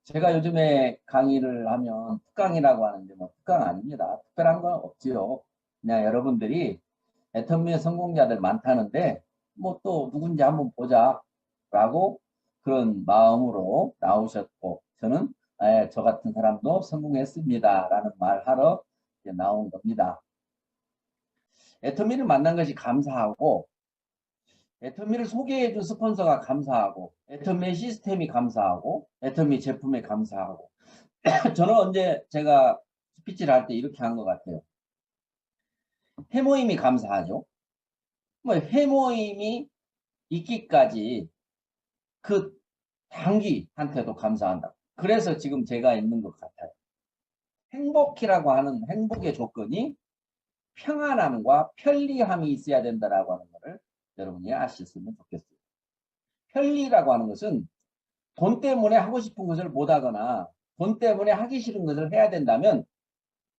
제가 요즘에 강의를 하면 특강이라고 하는데 뭐 특강 아닙니다. 특별한 건 없지요. 그냥 여러분들이 애터미의 성공자들 많다는데 뭐 또 누군지 한번 보자라고 그런 마음으로 나오셨고 저는 저 같은 사람도 성공했습니다라는 말 하러 이제 나온 겁니다. 애터미를 만난 것이 감사하고 애터미를 소개해준 스폰서가 감사하고 애터미 시스템이 감사하고 애터미 제품에 감사하고 저는 언제 제가 스피치를 할 때 이렇게 한 것 같아요. 회모임이 감사하죠. 뭐 회모임이 있기까지 그 단기한테도 감사한다. 그래서 지금 제가 있는 것 같아요. 행복이라고 하는 행복의 조건이 평안함과 편리함이 있어야 된다라고 하는 것을 여러분이 아셨으면 좋겠어요. 편리라고 하는 것은 돈 때문에 하고 싶은 것을 못하거나 돈 때문에 하기 싫은 것을 해야 된다면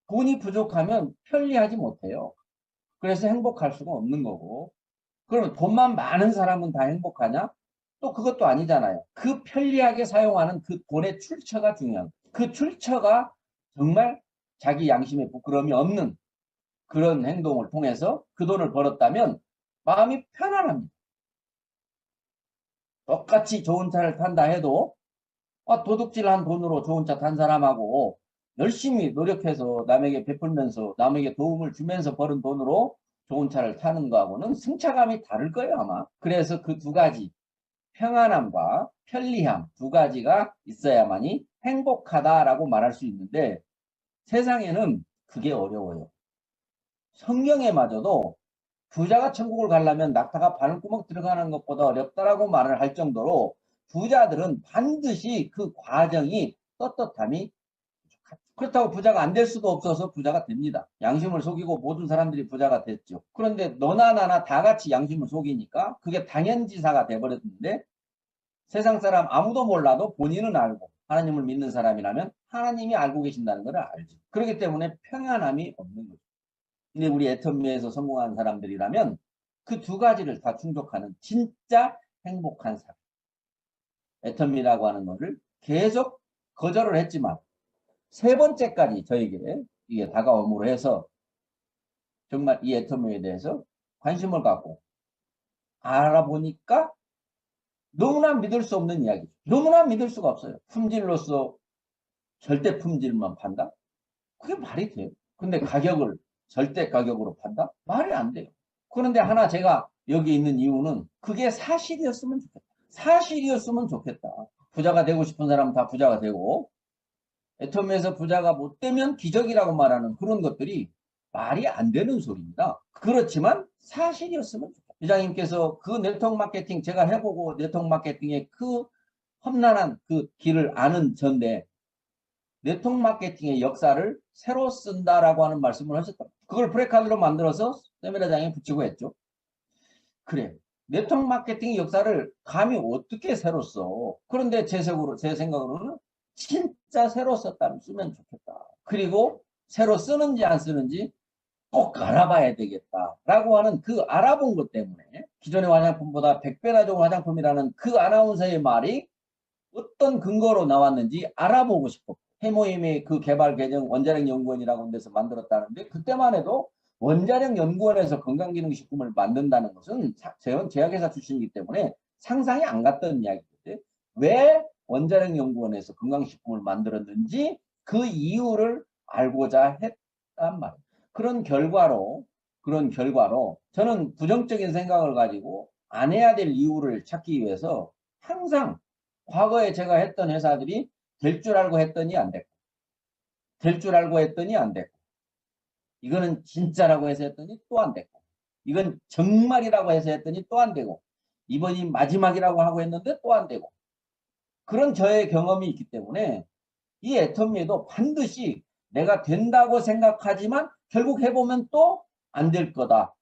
돈이 부족하면 편리하지 못해요. 그래서 행복할 수가 없는 거고. 그러면 돈만 많은 사람은 다 행복하냐? 또 그것도 아니잖아요. 그 편리하게 사용하는 그 돈의 출처가 중요한 거예요. 그 출처가 정말 자기 양심에 부끄러움이 없는 그런 행동을 통해서 그 돈을 벌었다면 마음이 편안합니다. 똑같이 좋은 차를 탄다 해도 도둑질한 돈으로 좋은 차 탄 사람하고 열심히 노력해서 남에게 베풀면서 남에게 도움을 주면서 버는 돈으로 좋은 차를 타는 거하고는 승차감이 다를 거예요 아마. 그래서 그 두 가지 평안함과 편리함 두 가지가 있어야만이 행복하다라고 말할 수 있는데 세상에는 그게 어려워요. 성경에마저도 부자가 천국을 가려면 낙타가 바늘구멍 들어가는 것보다 어렵다라고 말을 할 정도로 부자들은 반드시 그 과정이 떳떳함이 그렇다고 부자가 안 될 수도 없어서 부자가 됩니다. 양심을 속이고 모든 사람들이 부자가 됐죠. 그런데 너나 나나 다 같이 양심을 속이니까 그게 당연지사가 돼버렸는데 세상 사람 아무도 몰라도 본인은 알고 하나님을 믿는 사람이라면 하나님이 알고 계신다는 걸 알죠. 그렇기 때문에 평안함이 없는 거죠. 근데 우리 애터미에서 성공한 사람들이라면 그 두 가지를 다 충족하는 진짜 행복한 사람. 애터미라고 하는 것을 계속 거절을 했지만 세 번째까지 저에게 이게 다가옴으로 해서 정말 이 애터미에 대해서 관심을 갖고 알아보니까 너무나 믿을 수 없는 이야기. 너무나 믿을 수가 없어요. 품질로서 절대 품질만 판다? 그게 말이 돼요. 근데 가격을 절대 가격으로 판다? 말이 안 돼요. 그런데 하나 제가 여기 있는 이유는 그게 사실이었으면 좋겠다. 사실이었으면 좋겠다. 부자가 되고 싶은 사람은 다 부자가 되고 애터미에서 부자가 못 되면 기적이라고 말하는 그런 것들이 말이 안 되는 소리입니다. 그렇지만 사실이었으면 좋겠다. 회장님께서 그 네트워크 마케팅 제가 해보고 네트워크 마케팅의 그 험난한 그 길을 아는 전데 네트워크 마케팅의 역사를 새로 쓴다라고 하는 말씀을 하셨다. 그걸 프레카드로 만들어서 세미나장에 붙이고 했죠. 그래. 네트워크 마케팅의 역사를 감히 어떻게 새로 써? 그런데 제 생각으로는 진짜 새로 썼다면 쓰면 좋겠다. 그리고 새로 쓰는지 안 쓰는지 꼭 알아봐야 되겠다라고 하는 그 알아본 것 때문에 기존의 화장품보다 100배나 좋은 화장품이라는 그 아나운서의 말이 어떤 근거로 나왔는지 알아보고 싶어. 해모임의 그 개발 계정 원자력 연구원이라고 하는 데서 만들었다는데 그때만 해도 원자력 연구원에서 건강기능식품을 만든다는 것은 제약회사 출신이기 때문에 상상이 안 갔던 이야기인데 왜 원자력 연구원에서 건강식품을 만들었는지 그 이유를 알고자 했단 말이에요. 그런 결과로 저는 부정적인 생각을 가지고 안 해야 될 이유를 찾기 위해서 항상 과거에 제가 했던 회사들이 될 줄 알고 했더니 안 됐고 될 줄 알고 했더니 안 됐고 이거는 진짜라고 해서 했더니 또 안 됐고 이건 정말이라고 해서 했더니 또 안 되고 이번이 마지막이라고 하고 했는데 또 안 되고 그런 저의 경험이 있기 때문에 이 애터미에도 반드시 내가 된다고 생각하지만 결국 해보면 또 안 될 거다.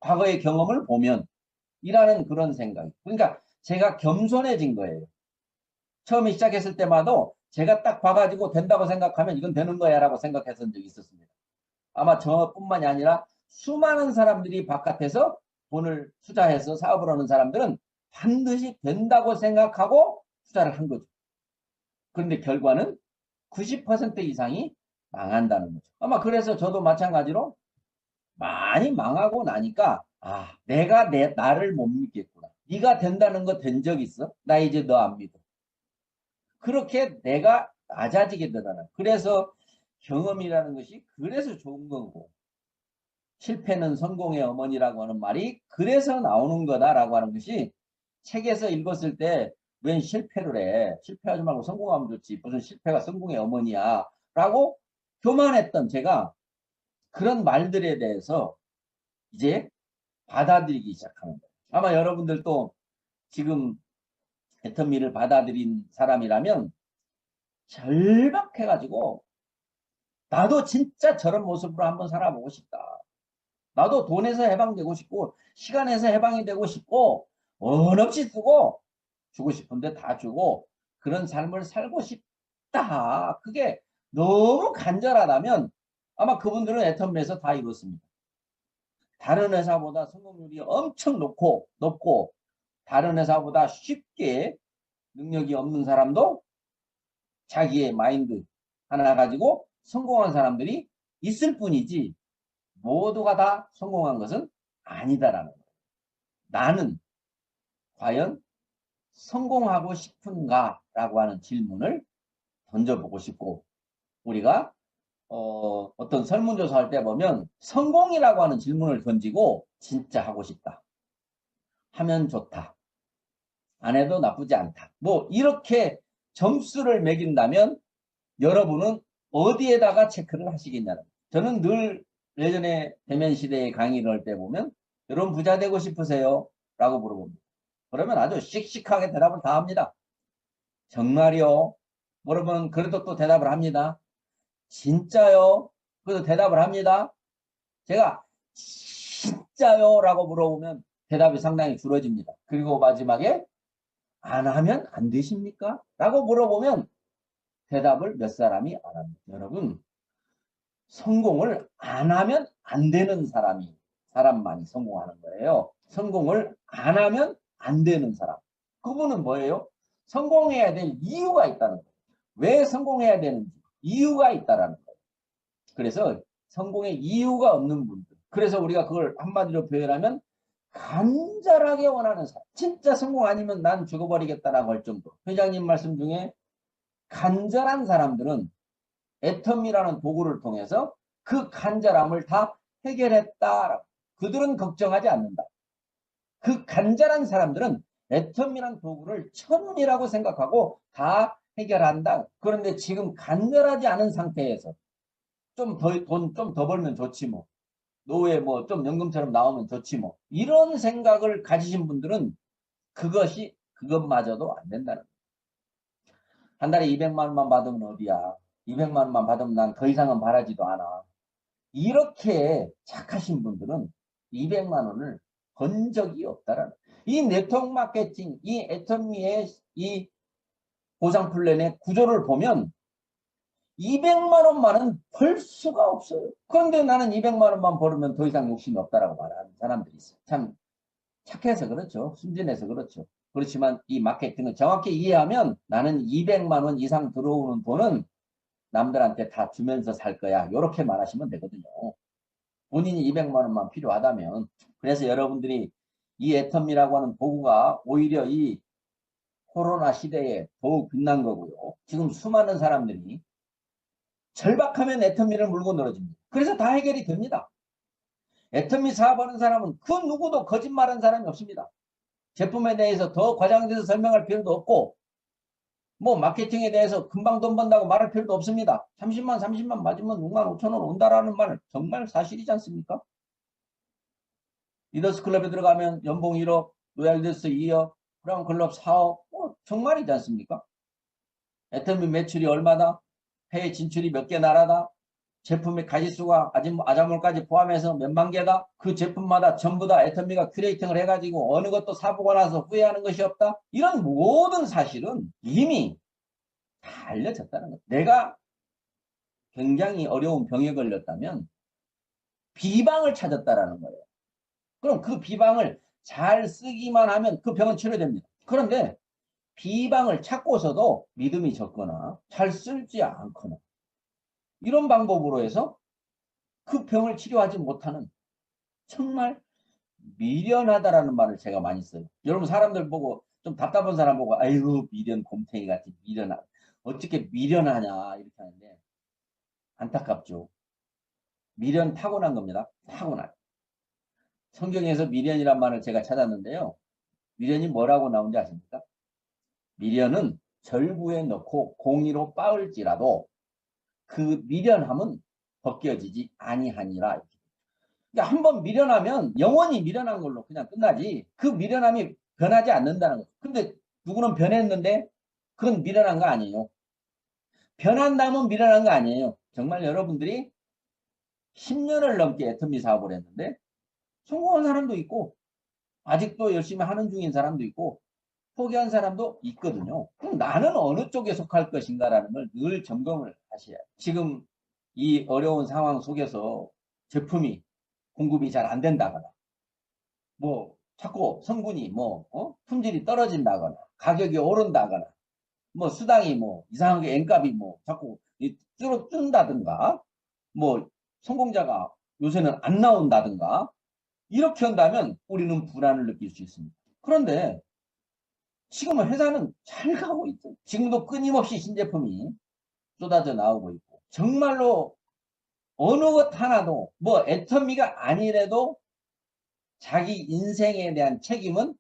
과거의 경험을 보면 이라는 그런 생각. 그러니까 제가 겸손해진 거예요. 처음에 시작했을 때마다 제가 딱 봐가지고 된다고 생각하면 이건 되는 거야 라고 생각했던 적이 있었습니다. 아마 저뿐만이 아니라 수많은 사람들이 바깥에서 돈을 투자해서 사업을 하는 사람들은 반드시 된다고 생각하고 투자를 한 거죠. 그런데 결과는 90% 이상이 망한다는 거죠. 아마 그래서 저도 마찬가지로 많이 망하고 나니까 내가 나를 못 믿겠구나. 네가 된다는 거 된 적 있어? 나 이제 너 안 믿어. 그렇게 내가 낮아지게 되잖아요. 그래서 경험이라는 것이 그래서 좋은 거고, 실패는 성공의 어머니라고 하는 말이 그래서 나오는 거다라고 하는 것이 책에서 읽었을 때 웬 실패를 해. 실패하지 말고 성공하면 좋지. 무슨 실패가 성공의 어머니야. 라고 교만했던 제가 그런 말들에 대해서 이제 받아들이기 시작하는 거예요. 아마 여러분들도 지금 애터미를 받아들인 사람이라면 절박해가지고 나도 진짜 저런 모습으로 한번 살아보고 싶다. 나도 돈에서 해방되고 싶고 시간에서 해방이 되고 싶고 원 없이 쓰고 주고 싶은데 다 주고 그런 삶을 살고 싶다. 그게 너무 간절하다면 아마 그분들은 애터미에서 다 이뤘습니다. 다른 회사보다 성공률이 엄청 높고 다른 회사보다 쉽게 능력이 없는 사람도 자기의 마인드 하나 가지고 성공한 사람들이 있을 뿐이지 모두가 다 성공한 것은 아니다라는 거예요. 나는 과연 성공하고 싶은가? 라고 하는 질문을 던져보고 싶고, 우리가 어떤 설문조사 할 때 보면 성공이라고 하는 질문을 던지고 진짜 하고 싶다. 하면 좋다. 안 해도 나쁘지 않다. 뭐 이렇게 점수를 매긴다면 여러분은 어디에다가 체크를 하시겠냐는 거예요. 저는 늘 예전에 대면 시대에 강의를 할 때 보면 여러분 부자 되고 싶으세요? 라고 물어봅니다. 그러면 아주 씩씩하게 대답을 다 합니다. 정말요? 여러분 그래도 또 대답을 합니다. 진짜요? 그래도 대답을 합니다. 제가 진짜요? 라고 물어보면 대답이 상당히 줄어집니다. 그리고 마지막에 안 하면 안 되십니까? 라고 물어보면 대답을 몇 사람이 안 합니다. 여러분 성공을 안 하면 안 되는 사람만이 성공하는 거예요. 성공을 안 하면 안 되는 사람. 그분은 뭐예요? 성공해야 될 이유가 있다는 거예요. 왜 성공해야 되는지 이유가 있다라는 거예요. 그래서 성공의 이유가 없는 분들. 그래서 우리가 그걸 한마디로 표현하면 간절하게 원하는 사람. 진짜 성공 아니면 난 죽어버리겠다라고 할 정도. 회장님 말씀 중에 간절한 사람들은 애텀이라는 도구를 통해서 그 간절함을 다 해결했다. 그들은 걱정하지 않는다. 그 간절한 사람들은 애텀이라는 도구를 천운이라고 생각하고 다 해결한다. 그런데 지금 간절하지 않은 상태에서 돈 좀 더 벌면 좋지 뭐. 노후에 뭐 좀 연금처럼 나오면 좋지 뭐. 이런 생각을 가지신 분들은 그것마저도 안 된다는 거예요. 한 달에 200만 원만 받으면 어디야. 200만 원만 받으면 난 더 이상은 바라지도 않아. 이렇게 착하신 분들은 200만 원을 번 적이 없다라는 이 네트워크 마케팅, 이 애터미의 이 보상 플랜의 구조를 보면 200만 원만은 벌 수가 없어요. 그런데 나는 200만 원만 벌으면 더 이상 욕심이 없다라고 말하는 사람들이 있어요. 참 착해서 그렇죠. 순진해서 그렇죠. 그렇지만 이 마케팅을 정확히 이해하면 나는 200만 원 이상 들어오는 돈은 남들한테 다 주면서 살 거야. 이렇게 말하시면 되거든요. 본인이 200만 원만 필요하다면. 그래서 여러분들이 이 애텀이라고 하는 도구가 오히려 이 코로나 시대에 더욱 빛난 거고요. 지금 수많은 사람들이 절박하면 애터미를 물고 늘어집니다. 그래서 다 해결이 됩니다. 애터미 사업하는 사람은 그 누구도 거짓말하는 사람이 없습니다. 제품에 대해서 더 과장돼서 설명할 필요도 없고 뭐 마케팅에 대해서 금방 돈 번다고 말할 필요도 없습니다. 30만 맞으면 6만 5천 원 온다라는 말 정말 사실이지 않습니까? 리더스 클럽에 들어가면 연봉 1억, 로얄리더스 2억, 브라운 클럽 4억 정말이지 않습니까? 애터미 매출이 얼마다? 해외 진출이 몇 개 나라다? 제품의 가지수가 아자몰까지 포함해서 몇만 개다? 그 제품마다 전부 다 애터미가 큐레이팅을 해가지고 어느 것도 사보고 나서 후회하는 것이 없다? 이런 모든 사실은 이미 다 알려졌다는 거예요. 내가 굉장히 어려운 병에 걸렸다면 비방을 찾았다라는 거예요. 그럼 그 비방을 잘 쓰기만 하면 그 병은 치료됩니다. 그런데 비방을 찾고서도 믿음이 적거나 잘 쓸지 않거나 이런 방법으로 해서 그 병을 치료하지 못하는 정말 미련하다라는 말을 제가 많이 써요. 여러분 사람들 보고 좀 답답한 사람 보고 아이고 미련 곰탱이 같이 미련하 어떻게 미련하냐 이렇게 하는데 안타깝죠. 미련 타고난 겁니다. 타고난. 성경에서 미련이란 말을 제가 찾았는데요. 미련이 뭐라고 나온지 아십니까? 미련은 절구에 넣고 공의로 빻을지라도 그 미련함은 벗겨지지 아니하니라. 그러니까 한번 미련하면 영원히 미련한 걸로 그냥 끝나지 그 미련함이 변하지 않는다는 거죠. 근데 누구는 변했는데 그건 미련한 거 아니에요. 변한다면 미련한 거 아니에요. 정말 여러분들이 10년을 넘게 애터미 사업을 했는데 성공한 사람도 있고 아직도 열심히 하는 중인 사람도 있고 포기한 사람도 있거든요. 그럼 나는 어느 쪽에 속할 것인가라는 걸 늘 점검을 하셔야 해요. 지금 이 어려운 상황 속에서 제품이 공급이 잘 안 된다거나 뭐 자꾸 성분이 품질이 떨어진다거나 가격이 오른다거나 뭐 수당이 뭐 이상하게 N값이 뭐 자꾸 줄어든다든가 뭐 성공자가 요새는 안 나온다든가 이렇게 한다면 우리는 불안을 느낄 수 있습니다. 그런데 지금은 회사는 잘 가고 있죠. 지금도 끊임없이 신제품이 쏟아져 나오고 있고 정말로 어느 것 하나도 뭐 애터미가 아니래도 자기 인생에 대한 책임은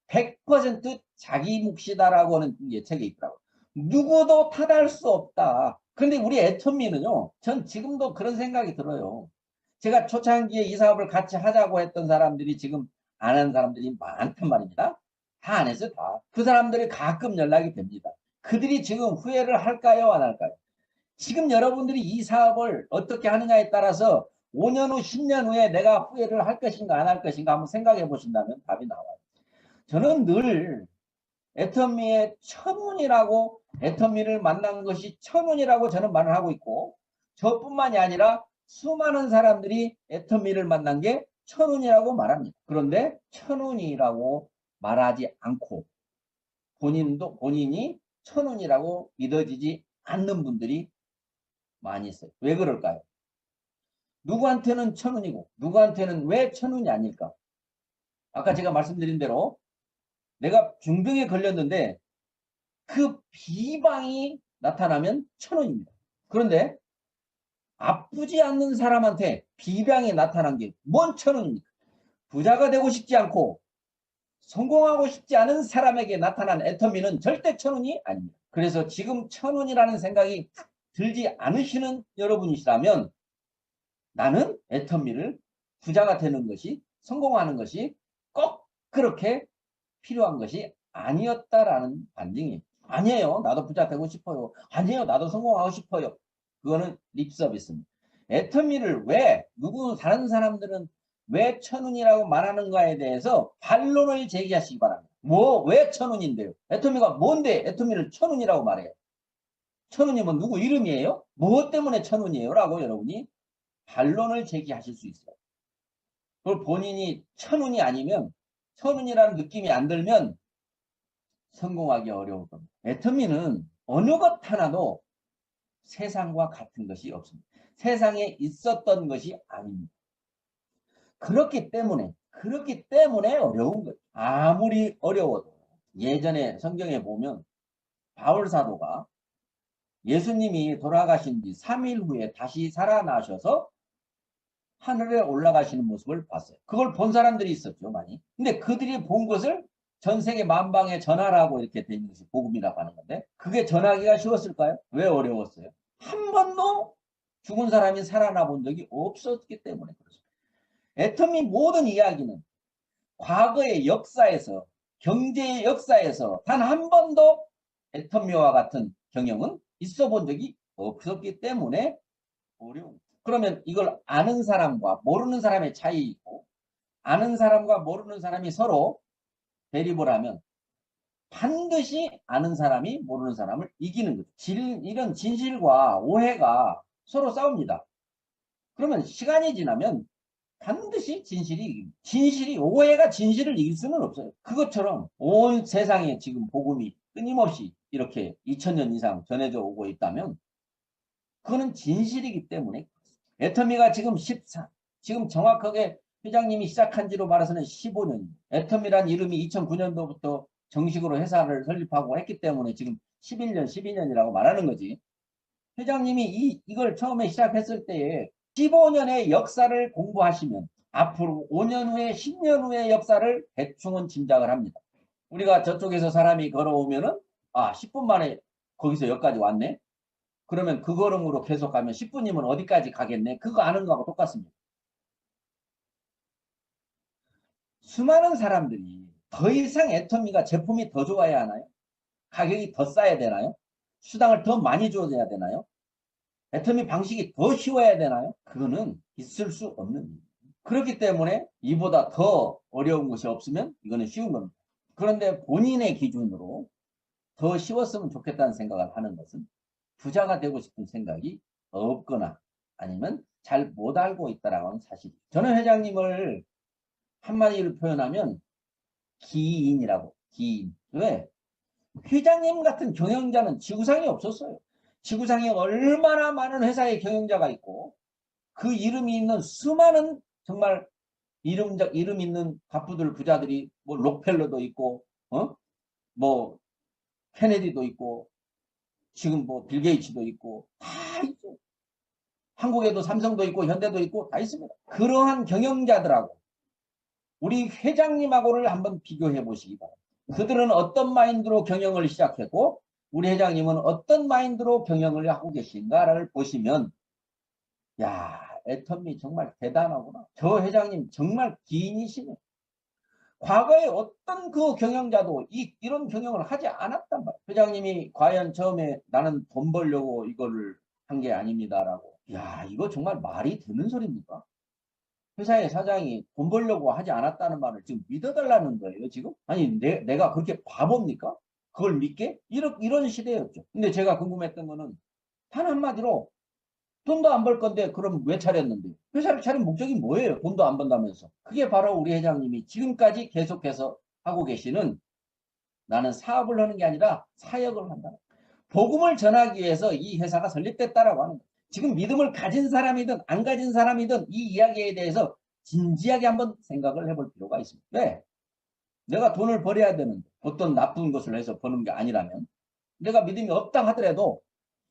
100% 자기 몫이다라고 하는 책에 있더라고요. 누구도 탓할 수 없다. 그런데 우리 애터미는요. 전 지금도 그런 생각이 들어요. 제가 초창기에 이 사업을 같이 하자고 했던 사람들이 지금 안 한 사람들이 많단 말입니다. 다 안 했어요. 다. 그 사람들이 가끔 연락이 됩니다. 그들이 지금 후회를 할까요? 안 할까요? 지금 여러분들이 이 사업을 어떻게 하느냐에 따라서 5년 후, 10년 후에 내가 후회를 할 것인가 안 할 것인가 한번 생각해 보신다면 답이 나와요. 저는 늘 애터미의 천운이라고 애터미를 만난 것이 천운이라고 저는 말을 하고 있고 저뿐만이 아니라 수많은 사람들이 애터미를 만난 게 천운이라고 말합니다. 그런데 천운이라고 말하지 않고 본인이 천운이라고 믿어지지 않는 분들이 많이 있어요. 왜 그럴까요? 누구한테는 천운이고 누구한테는 왜 천운이 아닐까? 아까 제가 말씀드린 대로 내가 중병에 걸렸는데 그 비방이 나타나면 천운입니다. 그런데 아프지 않는 사람한테 비방이 나타난 게 뭔 천운입니까? 부자가 되고 싶지 않고 성공하고 싶지 않은 사람에게 나타난 애터미는 절대 천운이 아닙니다. 그래서 지금 천운이라는 생각이 들지 않으시는 여러분이시라면 나는 애터미를 부자가 되는 것이 성공하는 것이 꼭 그렇게 필요한 것이 아니었다라는 반증이 아니에요. 나도 부자 되고 싶어요. 아니에요. 나도 성공하고 싶어요. 그거는 립서비스입니다. 애터미를 왜 다른 사람들은 왜 천운이라고 말하는가에 대해서 반론을 제기하시기 바랍니다. 왜 천운인데요? 애터미가 뭔데 애터미를 천운이라고 말해요? 천운이면 누구 이름이에요? 무엇 때문에 천운이에요? 라고 여러분이 반론을 제기하실 수 있어요. 그걸 본인이 천운이 아니면 천운이라는 느낌이 안 들면 성공하기 어려울 겁니다. 애터미는 어느 것 하나도 세상과 같은 것이 없습니다. 세상에 있었던 것이 아닙니다. 그렇기 때문에 어려운 거예요. 아무리 어려워도 예전에 성경에 보면 바울 사도가 예수님이 돌아가신 뒤 3일 후에 다시 살아나셔서 하늘에 올라가시는 모습을 봤어요. 그걸 본 사람들이 있었죠, 많이. 근데 그들이 본 것을 전 세계 만방에 전하라고 이렇게 된 것이 복음이라고 하는 건데 그게 전하기가 쉬웠을까요? 왜 어려웠어요? 한 번도 죽은 사람이 살아나 본 적이 없었기 때문에 그렇습니다. 애터미 모든 이야기는 과거의 역사에서 경제의 역사에서 단 한 번도 애터미와 같은 경영은 있어 본 적이 없었기 때문에 어려운. 그러면 이걸 아는 사람과 모르는 사람의 차이 있고 아는 사람과 모르는 사람이 서로 대립을 하면 반드시 아는 사람이 모르는 사람을 이기는 거죠. 이런 진실과 오해가 서로 싸웁니다. 그러면 시간이 지나면 반드시 오해가 진실을 이길 수는 없어요. 그것처럼 온 세상에 지금 복음이 끊임없이 이렇게 2000년 이상 전해져 오고 있다면 그거는 진실이기 때문에 애터미가 지금 정확하게 회장님이 시작한 지로 말해서는 15년. 애터미란 이름이 2009년도부터 정식으로 회사를 설립하고 했기 때문에 지금 11년, 12년이라고 말하는 거지. 회장님이 이걸 처음에 시작했을 때에 15년의 역사를 공부하시면 앞으로 5년 후에 10년 후의 역사를 대충은 짐작을 합니다. 우리가 저쪽에서 사람이 걸어오면은 10분 만에 거기서 여기까지 왔네. 그러면 그 걸음으로 계속 가면 10분이면 어디까지 가겠네. 그거 아는 거하고 똑같습니다. 수많은 사람들이 더 이상 애터미가 제품이 더 좋아야 하나요? 가격이 더 싸야 되나요? 수당을 더 많이 줘야 되나요? 애터미 방식이 더 쉬워야 되나요? 그거는 있을 수 없는 일이에요. 그렇기 때문에 이보다 더 어려운 것이 없으면 이거는 쉬운 겁니다. 그런데 본인의 기준으로 더 쉬웠으면 좋겠다는 생각을 하는 것은 부자가 되고 싶은 생각이 없거나 아니면 잘 못 알고 있다라고 하는 사실이에요. 저는 회장님을 한마디로 표현하면 기인이라고. 기인. 왜? 회장님 같은 경영자는 지구상에 없었어요. 지구상에 얼마나 많은 회사의 경영자가 있고 그 이름이 있는 수많은 정말 이름 있는 갑부들 부자들이 뭐 록펠러도 있고 뭐 케네디도 있고 지금 뭐 빌 게이츠도 있고 다 있죠. 한국에도 삼성도 있고 현대도 있고 다 있습니다. 그러한 경영자들하고 우리 회장님하고를 한번 비교해 보시기 바랍니다. 그들은 어떤 마인드로 경영을 시작했고 우리 회장님은 어떤 마인드로 경영을 하고 계신가를 보시면 야, 애터미 정말 대단하구나. 저 회장님 정말 기인이시네. 과거에 어떤 그 경영자도 이런 경영을 하지 않았단 말이에요. 회장님이 과연 처음에 나는 돈 벌려고 이거를 한 게 아닙니다라고. 야, 이거 정말 말이 되는 소리입니까? 회사의 사장이 돈 벌려고 하지 않았다는 말을 지금 믿어달라는 거예요, 지금? 아니, 내가 그렇게 바보입니까? 그걸 믿게? 이런 시대였죠. 근데 제가 궁금했던 거는 단 한마디로 돈도 안 벌 건데 그럼 왜 차렸는데? 회사를 차린 목적이 뭐예요? 돈도 안 번다면서. 그게 바로 우리 회장님이 지금까지 계속해서 하고 계시는 나는 사업을 하는 게 아니라 사역을 한다. 복음을 전하기 위해서 이 회사가 설립됐다라고 하는 거예요. 지금 믿음을 가진 사람이든 안 가진 사람이든 이 이야기에 대해서 진지하게 한번 생각을 해볼 필요가 있습니다. 왜? 내가 돈을 벌어야 되는데 어떤 나쁜 것을 해서 버는 게 아니라면 내가 믿음이 없다 하더라도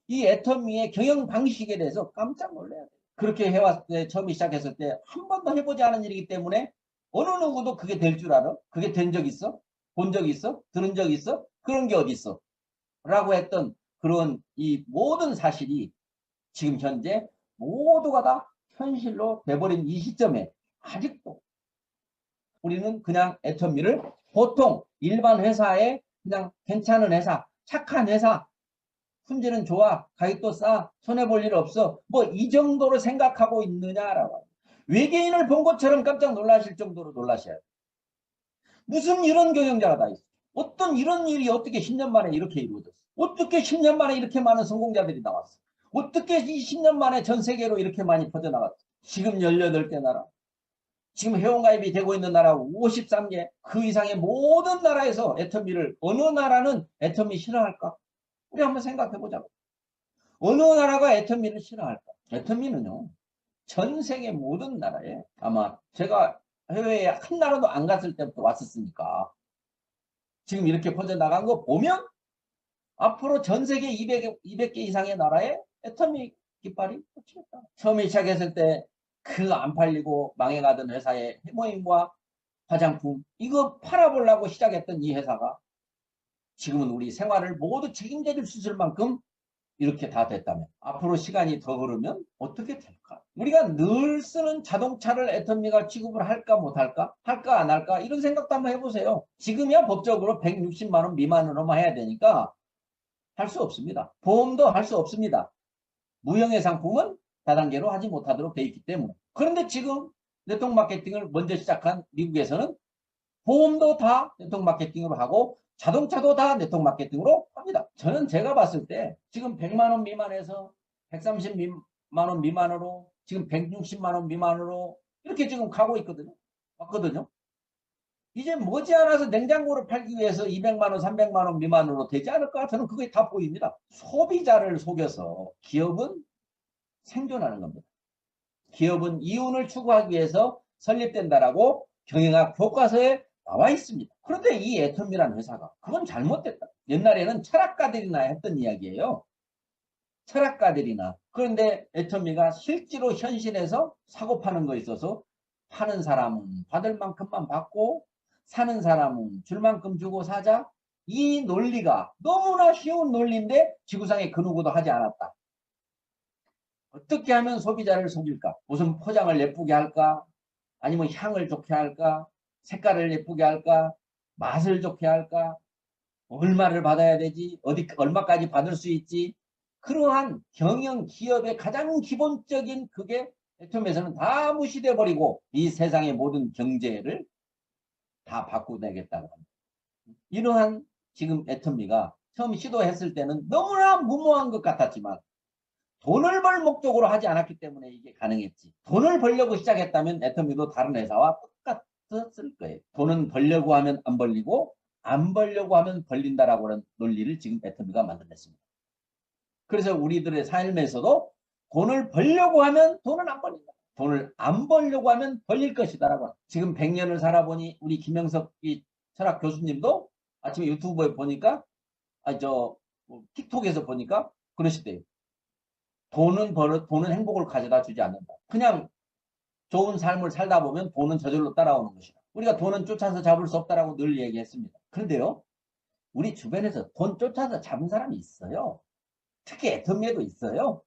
이 애터미의 경영 방식에 대해서 깜짝 놀라야 돼요. 그렇게 해왔을 때 처음 시작했을 때 한 번도 해보지 않은 일이기 때문에 어느 누구도 그게 될 줄 알아? 그게 된 적 있어? 본 적 있어? 들은 적 있어? 그런 게 어디 있어? 라고 했던 그런 이 모든 사실이 지금 현재 모두가 다 현실로 돼버린 이 시점에 아직도 우리는 그냥 애터미를 보통 일반 회사에 그냥 괜찮은 회사, 착한 회사, 품질은 좋아, 가격도 싸, 손해볼 일 없어, 뭐 이 정도로 생각하고 있느냐라고. 외계인을 본 것처럼 깜짝 놀라실 정도로 놀라셔야 돼요. 무슨 이런 경영자가 다 있어. 어떤 이런 일이 어떻게 10년 만에 이렇게 이루어졌어. 어떻게 10년 만에 이렇게 많은 성공자들이 나왔어. 어떻게 이 10년 만에 전 세계로 이렇게 많이 퍼져나갔어. 지금 18개 나라. 지금 회원가입이 되고 있는 나라 53개. 그 이상의 모든 나라에서 애터미를 어느 나라는 애터미 싫어할까? 우리 한번 생각해보자고. 어느 나라가 애터미를 싫어할까? 애터미는요. 전 세계 모든 나라에 아마 제가 해외에 한 나라도 안 갔을 때부터 왔었으니까 지금 이렇게 퍼져나간 거 보면 앞으로 전 세계 200개 이상의 나라에 애터미 깃발이 꽂히겠다. 처음에 시작했을 때 그 안 팔리고 망해가던 회사의 해모임과 화장품 이거 팔아보려고 시작했던 이 회사가 지금은 우리 생활을 모두 책임져 줄 수 있을 만큼 이렇게 다 됐다면 앞으로 시간이 더 흐르면 어떻게 될까? 우리가 늘 쓰는 자동차를 애터미가 취급을 할까 못할까? 할까 안 할까? 이런 생각도 한번 해보세요. 지금이야 법적으로 160만 원 미만으로만 해야 되니까 할 수 없습니다. 보험도 할 수 없습니다. 무형의 상품은 다단계로 하지 못하도록 돼 있기 때문에. 그런데 지금 네트워크 마케팅을 먼저 시작한 미국에서는 보험도 다 네트워크 마케팅으로 하고 자동차도 다 네트워크 마케팅으로 합니다. 저는 제가 봤을 때 지금 100만 원 미만에서 130만 원 미만으로 지금 160만 원 미만으로 이렇게 지금 가고 있거든요. 맞거든요. 이제 머지않아서 냉장고를 팔기 위해서 200만 원, 300만 원 미만으로 되지 않을까? 저는 그게 다 보입니다. 소비자를 속여서 기업은 생존하는 겁니다. 기업은 이윤을 추구하기 위해서 설립된다라고 경영학 교과서에 나와 있습니다. 그런데 이 애텀이라는 회사가 그건 잘못됐다. 옛날에는 철학가들이나 했던 이야기예요. 철학가들이나. 그런데 애터미가 실제로 현실에서 사고 파는 거에 있어서 파는 사람은 받을 만큼만 받고 사는 사람은 줄 만큼 주고 사자. 이 논리가 너무나 쉬운 논리인데 지구상에 그 누구도 하지 않았다. 어떻게 하면 소비자를 속일까? 무슨 포장을 예쁘게 할까? 아니면 향을 좋게 할까? 색깔을 예쁘게 할까? 맛을 좋게 할까? 얼마를 받아야 되지? 어디 얼마까지 받을 수 있지? 그러한 경영 기업의 가장 기본적인 그게 애텀에서는 다 무시돼 버리고 이 세상의 모든 경제를 다 바꾸내겠다고 합니다. 이러한 지금 애텀미가 처음 시도했을 때는 너무나 무모한 것 같았지만 돈을 벌 목적으로 하지 않았기 때문에 이게 가능했지. 돈을 벌려고 시작했다면 애터미도 다른 회사와 똑같았을 거예요. 돈은 벌려고 하면 안 벌리고 안 벌려고 하면 벌린다라고 하는 논리를 지금 애터미가 만들어냈습니다. 그래서 우리들의 삶에서도 돈을 벌려고 하면 돈은 안 벌린다. 돈을 안 벌려고 하면 벌릴 것이다라고. 지금 100년을 살아보니 우리 김영석 철학 교수님도 아침에 유튜브에 보니까 틱톡에서 보니까 그러시대요. 돈은 행복을 가져다 주지 않는다. 그냥 좋은 삶을 살다 보면 돈은 저절로 따라오는 것이다. 우리가 돈은 쫓아서 잡을 수 없다라고 늘 얘기했습니다. 그런데요, 우리 주변에서 돈 쫓아서 잡은 사람이 있어요. 특히 애터미에도 있어요.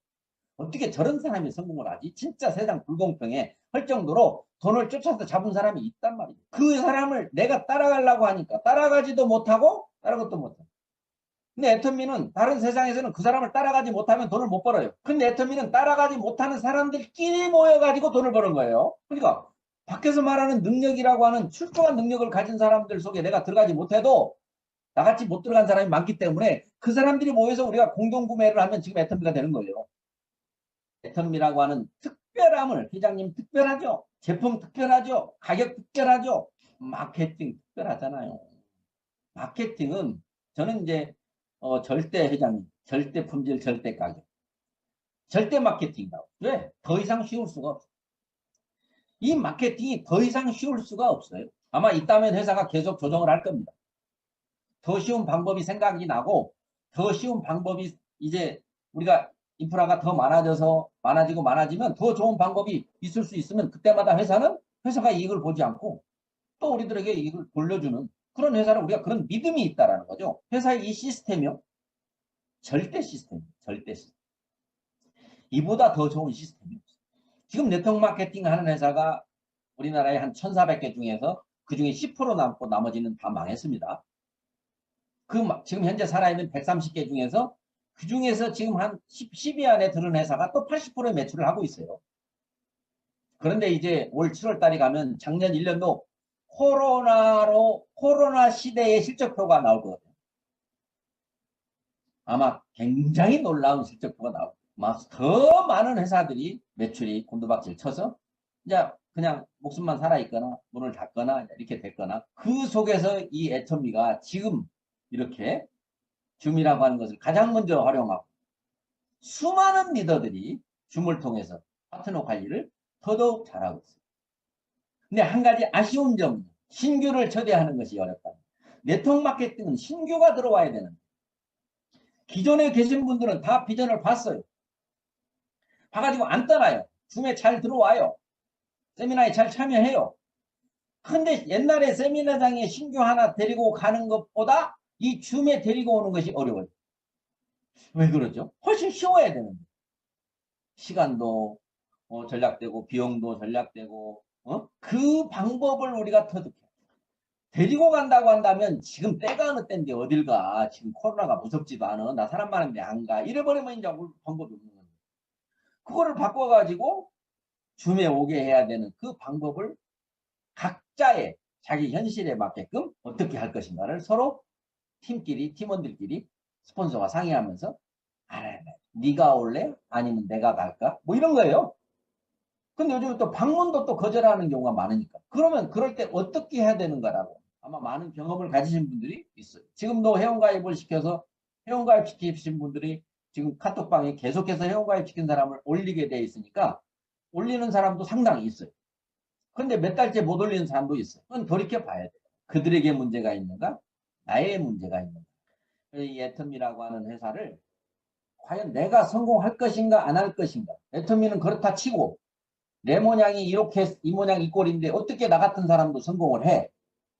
어떻게 저런 사람이 성공을 하지? 진짜 세상 불공평해 할 정도로 돈을 쫓아서 잡은 사람이 있단 말이에요. 그 사람을 내가 따라가려고 하니까 따라가지도 못하고 다른 것도 못해. 근데 애터미는 다른 세상에서는 그 사람을 따라가지 못하면 돈을 못 벌어요. 근데 애터미는 따라가지 못하는 사람들끼리 모여가지고 돈을 버는 거예요. 그러니까 밖에서 말하는 능력이라고 하는 출중한 능력을 가진 사람들 속에 내가 들어가지 못해도 나같이 못 들어간 사람이 많기 때문에 그 사람들이 모여서 우리가 공동구매를 하면 지금 애터미가 되는 거예요. 애터미라고 하는 특별함을, 회장님 특별하죠? 제품 특별하죠? 가격 특별하죠? 마케팅 특별하잖아요. 마케팅은 저는 이제 절대 회장님, 절대 품질, 절대 가격. 절대 마케팅이다. 왜? 더 이상 쉬울 수가 없어요. 이 마케팅이 더 이상 쉬울 수가 없어요. 아마 이따면 회사가 계속 조정을 할 겁니다. 더 쉬운 방법이 생각이 나고 더 쉬운 방법이 이제 우리가 인프라가 더 많아지고 많아지면 더 좋은 방법이 있을 수 있으면 그때마다 회사가 이익을 보지 않고 또 우리들에게 이익을 돌려주는 그런 회사를 우리가 그런 믿음이 있다라는 거죠. 회사의 이 시스템이요. 절대 시스템, 절대 시스템. 이보다 더 좋은 시스템이 없어요. 지금 네트워크 마케팅 하는 회사가 우리나라에 한 1,400개 중에서 그중에 10% 남고 나머지는 다 망했습니다. 지금 현재 살아있는 130개 중에서 그중에서 지금 한 10위 안에 드는 회사가 또 80%의 매출을 하고 있어요. 그런데 이제 올 7월 달에 가면 작년 1년도 코로나 시대의 실적표가 나올 거거든요. 아마 굉장히 놀라운 실적표가 나올 거예요. 막 더 많은 회사들이 매출이 곤두박질 쳐서 이제 그냥 목숨만 살아있거나 문을 닫거나 이렇게 됐거나 그 속에서 이 애터미가 지금 이렇게 줌이라고 하는 것을 가장 먼저 활용하고 수많은 리더들이 줌을 통해서 파트너 관리를 더더욱 잘하고 있습니다. 근데 한 가지 아쉬운 점은 신규를 초대하는 것이 어렵다. 네트워크 마케팅은 신규가 들어와야 되는데 기존에 계신 분들은 다 비전을 봤어요. 봐가지고 안 떠나요. 줌에 잘 들어와요. 세미나에 잘 참여해요. 근데 옛날에 세미나장에 신규 하나 데리고 가는 것보다 이 줌에 데리고 오는 것이 어려워요. 왜 그러죠? 훨씬 쉬워야 되는데. 시간도 전략되고 비용도 전략되고 그 방법을 우리가 터득해. 데리고 간다고 한다면 지금 때가 어느 때인데 어딜 가. 지금 코로나가 무섭지도 않아. 나 사람 많은데 안 가. 이래버리면 이제 방법이 없는 거예요. 그거를 바꿔가지고 줌에 오게 해야 되는 그 방법을 각자의 자기 현실에 맞게끔 어떻게 할 것인가를 서로 팀원들끼리 스폰서와 상의하면서 네가 올래? 아니면 내가 갈까? 뭐 이런 거예요. 근데 요즘 또 방문도 또 거절하는 경우가 많으니까. 그러면 그럴 때 어떻게 해야 되는가라고 아마 많은 경험을 가지신 분들이 있어요. 지금도 회원가입을 시켜서 회원가입 시키신 분들이 지금 카톡방에 계속해서 회원가입 시킨 사람을 올리게 돼 있으니까 올리는 사람도 상당히 있어요. 근데 몇 달째 못 올리는 사람도 있어요. 그건 돌이켜 봐야 돼요. 그들에게 문제가 있는가? 나의 문제가 있는가? 이 애텀이라고 하는 회사를 과연 내가 성공할 것인가 안 할 것인가? 애터미는 그렇다 치고 내 모양이 이렇게 이 모양 이 꼴인데 어떻게 나 같은 사람도 성공을 해?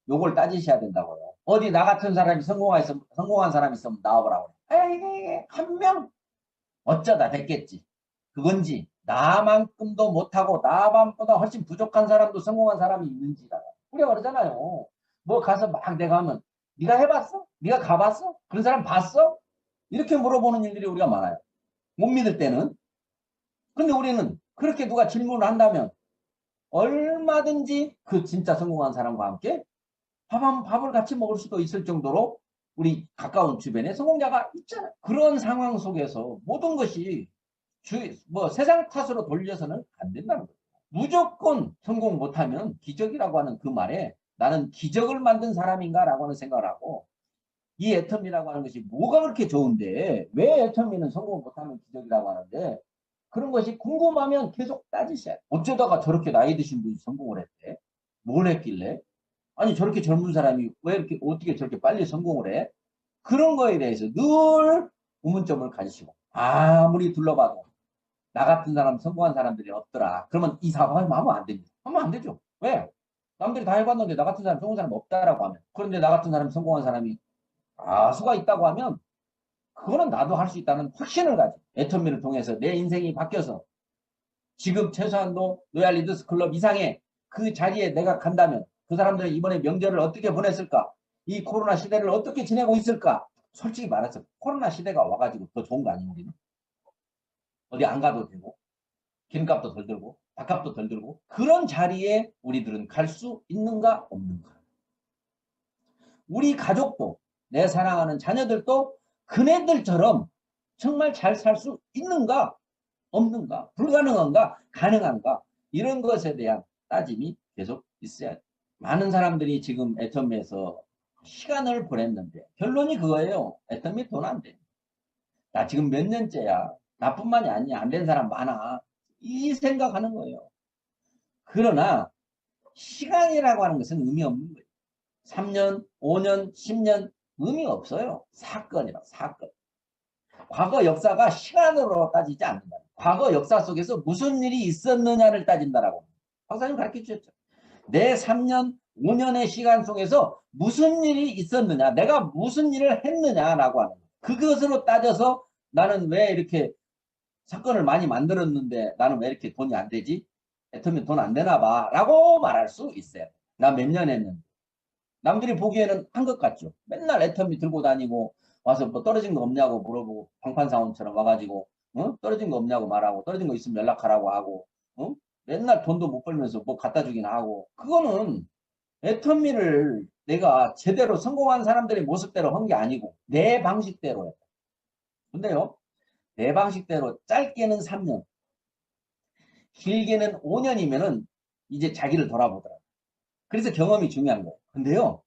요걸 따지셔야 된다고요. 어디 나 같은 사람이 성공한 사람이 있으면 나와보라고. 에이, 한 명? 어쩌다 됐겠지. 그건지 나만큼도 못하고 나만보다 훨씬 부족한 사람도 성공한 사람이 있는지라. 우리가 그러잖아요. 뭐 가서 막 내가 하면 네가 해봤어? 네가 가봤어? 그런 사람 봤어? 이렇게 물어보는 일들이 우리가 많아요. 못 믿을 때는. 근데 우리는 그렇게 누가 질문을 한다면 얼마든지 그 진짜 성공한 사람과 함께 밥을 같이 먹을 수도 있을 정도로 우리 가까운 주변에 성공자가 있잖아요. 그런 상황 속에서 모든 것이 세상 탓으로 돌려서는 안 된다는 거예요. 무조건 성공 못하면 기적이라고 하는 그 말에 나는 기적을 만든 사람인가라고 하는 생각을 하고 이 애터미라고 하는 것이 뭐가 그렇게 좋은데 왜 애터미는 성공 못하면 기적이라고 하는데 그런 것이 궁금하면 계속 따지셔야 돼. 어쩌다가 저렇게 나이 드신 분이 성공을 했대? 뭘 했길래? 아니 저렇게 젊은 사람이 왜 이렇게 어떻게 저렇게 빨리 성공을 해? 그런 거에 대해서 늘 의문점을 가지시고 아무리 둘러봐도 나 같은 사람 성공한 사람들이 없더라. 그러면 이 사업을 하면 안 됩니다. 하면 안 되죠. 왜? 남들이 다 해봤는데 나 같은 사람 성공한 사람 없다라고 하면 그런데 나 같은 사람 성공한 사람이 다수가 있다고 하면 그거는 나도 할 수 있다는 확신을 가지고 애터미를 통해서 내 인생이 바뀌어서 지금 최소한도 로얄 리더스 클럽 이상의 그 자리에 내가 간다면 그 사람들은 이번에 명절을 어떻게 보냈을까? 이 코로나 시대를 어떻게 지내고 있을까? 솔직히 말해서 코로나 시대가 와가지고 더 좋은 거 아니에요? 우리는? 어디 안 가도 되고 기름값도 덜 들고 밥값도 덜 들고 그런 자리에 우리들은 갈 수 있는가 없는가? 우리 가족도 내 사랑하는 자녀들도 그네들처럼 정말 잘 살 수 있는가 없는가 불가능한가 가능한가 이런 것에 대한 따짐이 계속 있어야 돼. 많은 사람들이 지금 애터미에서 시간을 보냈는데 결론이 그거예요. 애터미 돈 안 돼. 나 지금 몇 년째야. 나뿐만이 아니야. 안 된 사람 많아. 이 생각하는 거예요. 그러나 시간이라고 하는 것은 의미 없는 거예요. 3년, 5년, 10년 의미 없어요. 사건이라 사건. 과거 역사가 시간으로 따지지 않는다. 과거 역사 속에서 무슨 일이 있었느냐를 따진다라고. 박사님 가르쳐 주셨죠. 내 3년, 5년의 시간 속에서 무슨 일이 있었느냐, 내가 무슨 일을 했느냐라고 하는 거예요. 그것으로 따져서 나는 왜 이렇게 사건을 많이 만들었는데 나는 왜 이렇게 돈이 안 되지? 애터미 돈 안 되나 봐 라고 말할 수 있어요. 나 몇 년 했는데. 남들이 보기에는 한 것 같죠. 맨날 애터미 들고 다니고 와서 뭐 떨어진 거 없냐고 물어보고 방판사원처럼 와가지고 떨어진 거 없냐고 말하고 떨어진 거 있으면 연락하라고 하고 맨날 돈도 못 벌면서 뭐 갖다 주긴 하고 그거는 애터미를 내가 제대로 성공한 사람들의 모습대로 한 게 아니고 내 방식대로 했다. 근데요. 내 방식대로 짧게는 3년 길게는 5년이면은 이제 자기를 돌아보더라고요. 그래서 경험이 중요한 거예요. 근데요.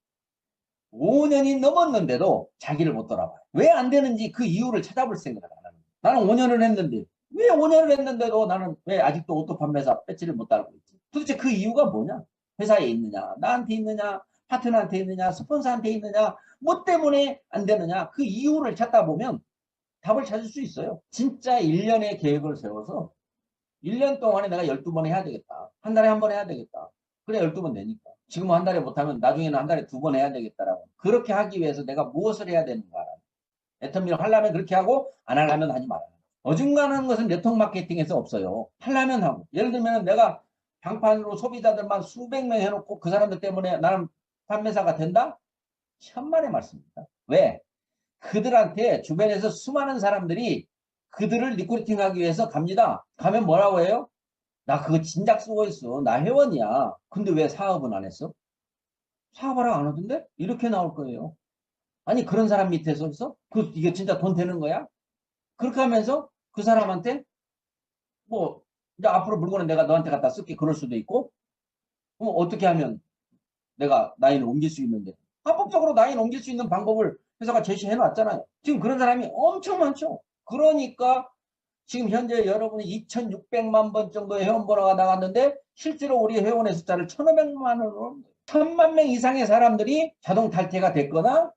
5년이 넘었는데도 자기를 못 돌아봐요. 왜 안 되는지 그 이유를 찾아볼 생각을 안 하는 거예요. 나는 5년을 했는데 왜 5년을 했는데도 나는 왜 아직도 오토 판매사 배지를 못 달고 있지? 도대체 그 이유가 뭐냐? 회사에 있느냐? 나한테 있느냐? 파트너한테 있느냐? 스폰서한테 있느냐? 뭐 때문에 안 되느냐? 그 이유를 찾다 보면 답을 찾을 수 있어요. 진짜 1년의 계획을 세워서 1년 동안에 내가 12번 해야 되겠다. 한 달에 한 번 해야 되겠다. 그래 12번 되니까. 지금 한 달에 못하면 나중에는 한 달에 2번 해야 되겠다라고. 그렇게 하기 위해서 내가 무엇을 해야 되는가. 애터미를 하려면 그렇게 하고 안 하려면 하지 말아요. 어중간한 것은 네트워크 마케팅에서 없어요. 하려면 하고. 예를 들면 내가 방판으로 소비자들만 수백 명 해놓고 그 사람들 때문에 나는 판매사가 된다? 천만의 말씀입니다. 왜? 그들한테 주변에서 수많은 사람들이 그들을 리크루팅하기 위해서 갑니다. 가면 뭐라고 해요? 나 그거 진작 쓰고 있어. 나 회원이야. 근데 왜 사업은 안 했어? 사업하라고 안 하던데? 이렇게 나올 거예요. 아니 그런 사람 밑에서 이게 진짜 돈 되는 거야? 그렇게 하면서 그 사람한테 뭐 이제 앞으로 물건은 내가 너한테 갖다 쓸게 그럴 수도 있고, 그럼 어떻게 하면 내가 나인을 옮길 수 있는데, 합법적으로 나인 옮길 수 있는 방법을 회사가 제시해 놨잖아요. 지금 그런 사람이 엄청 많죠. 그러니까 지금 현재 여러분이 2,600만 번 정도의 회원번호가 나갔는데 실제로 우리 회원의 숫자를 1,500만으로 1,000만 명 이상의 사람들이 자동 탈퇴가 됐거나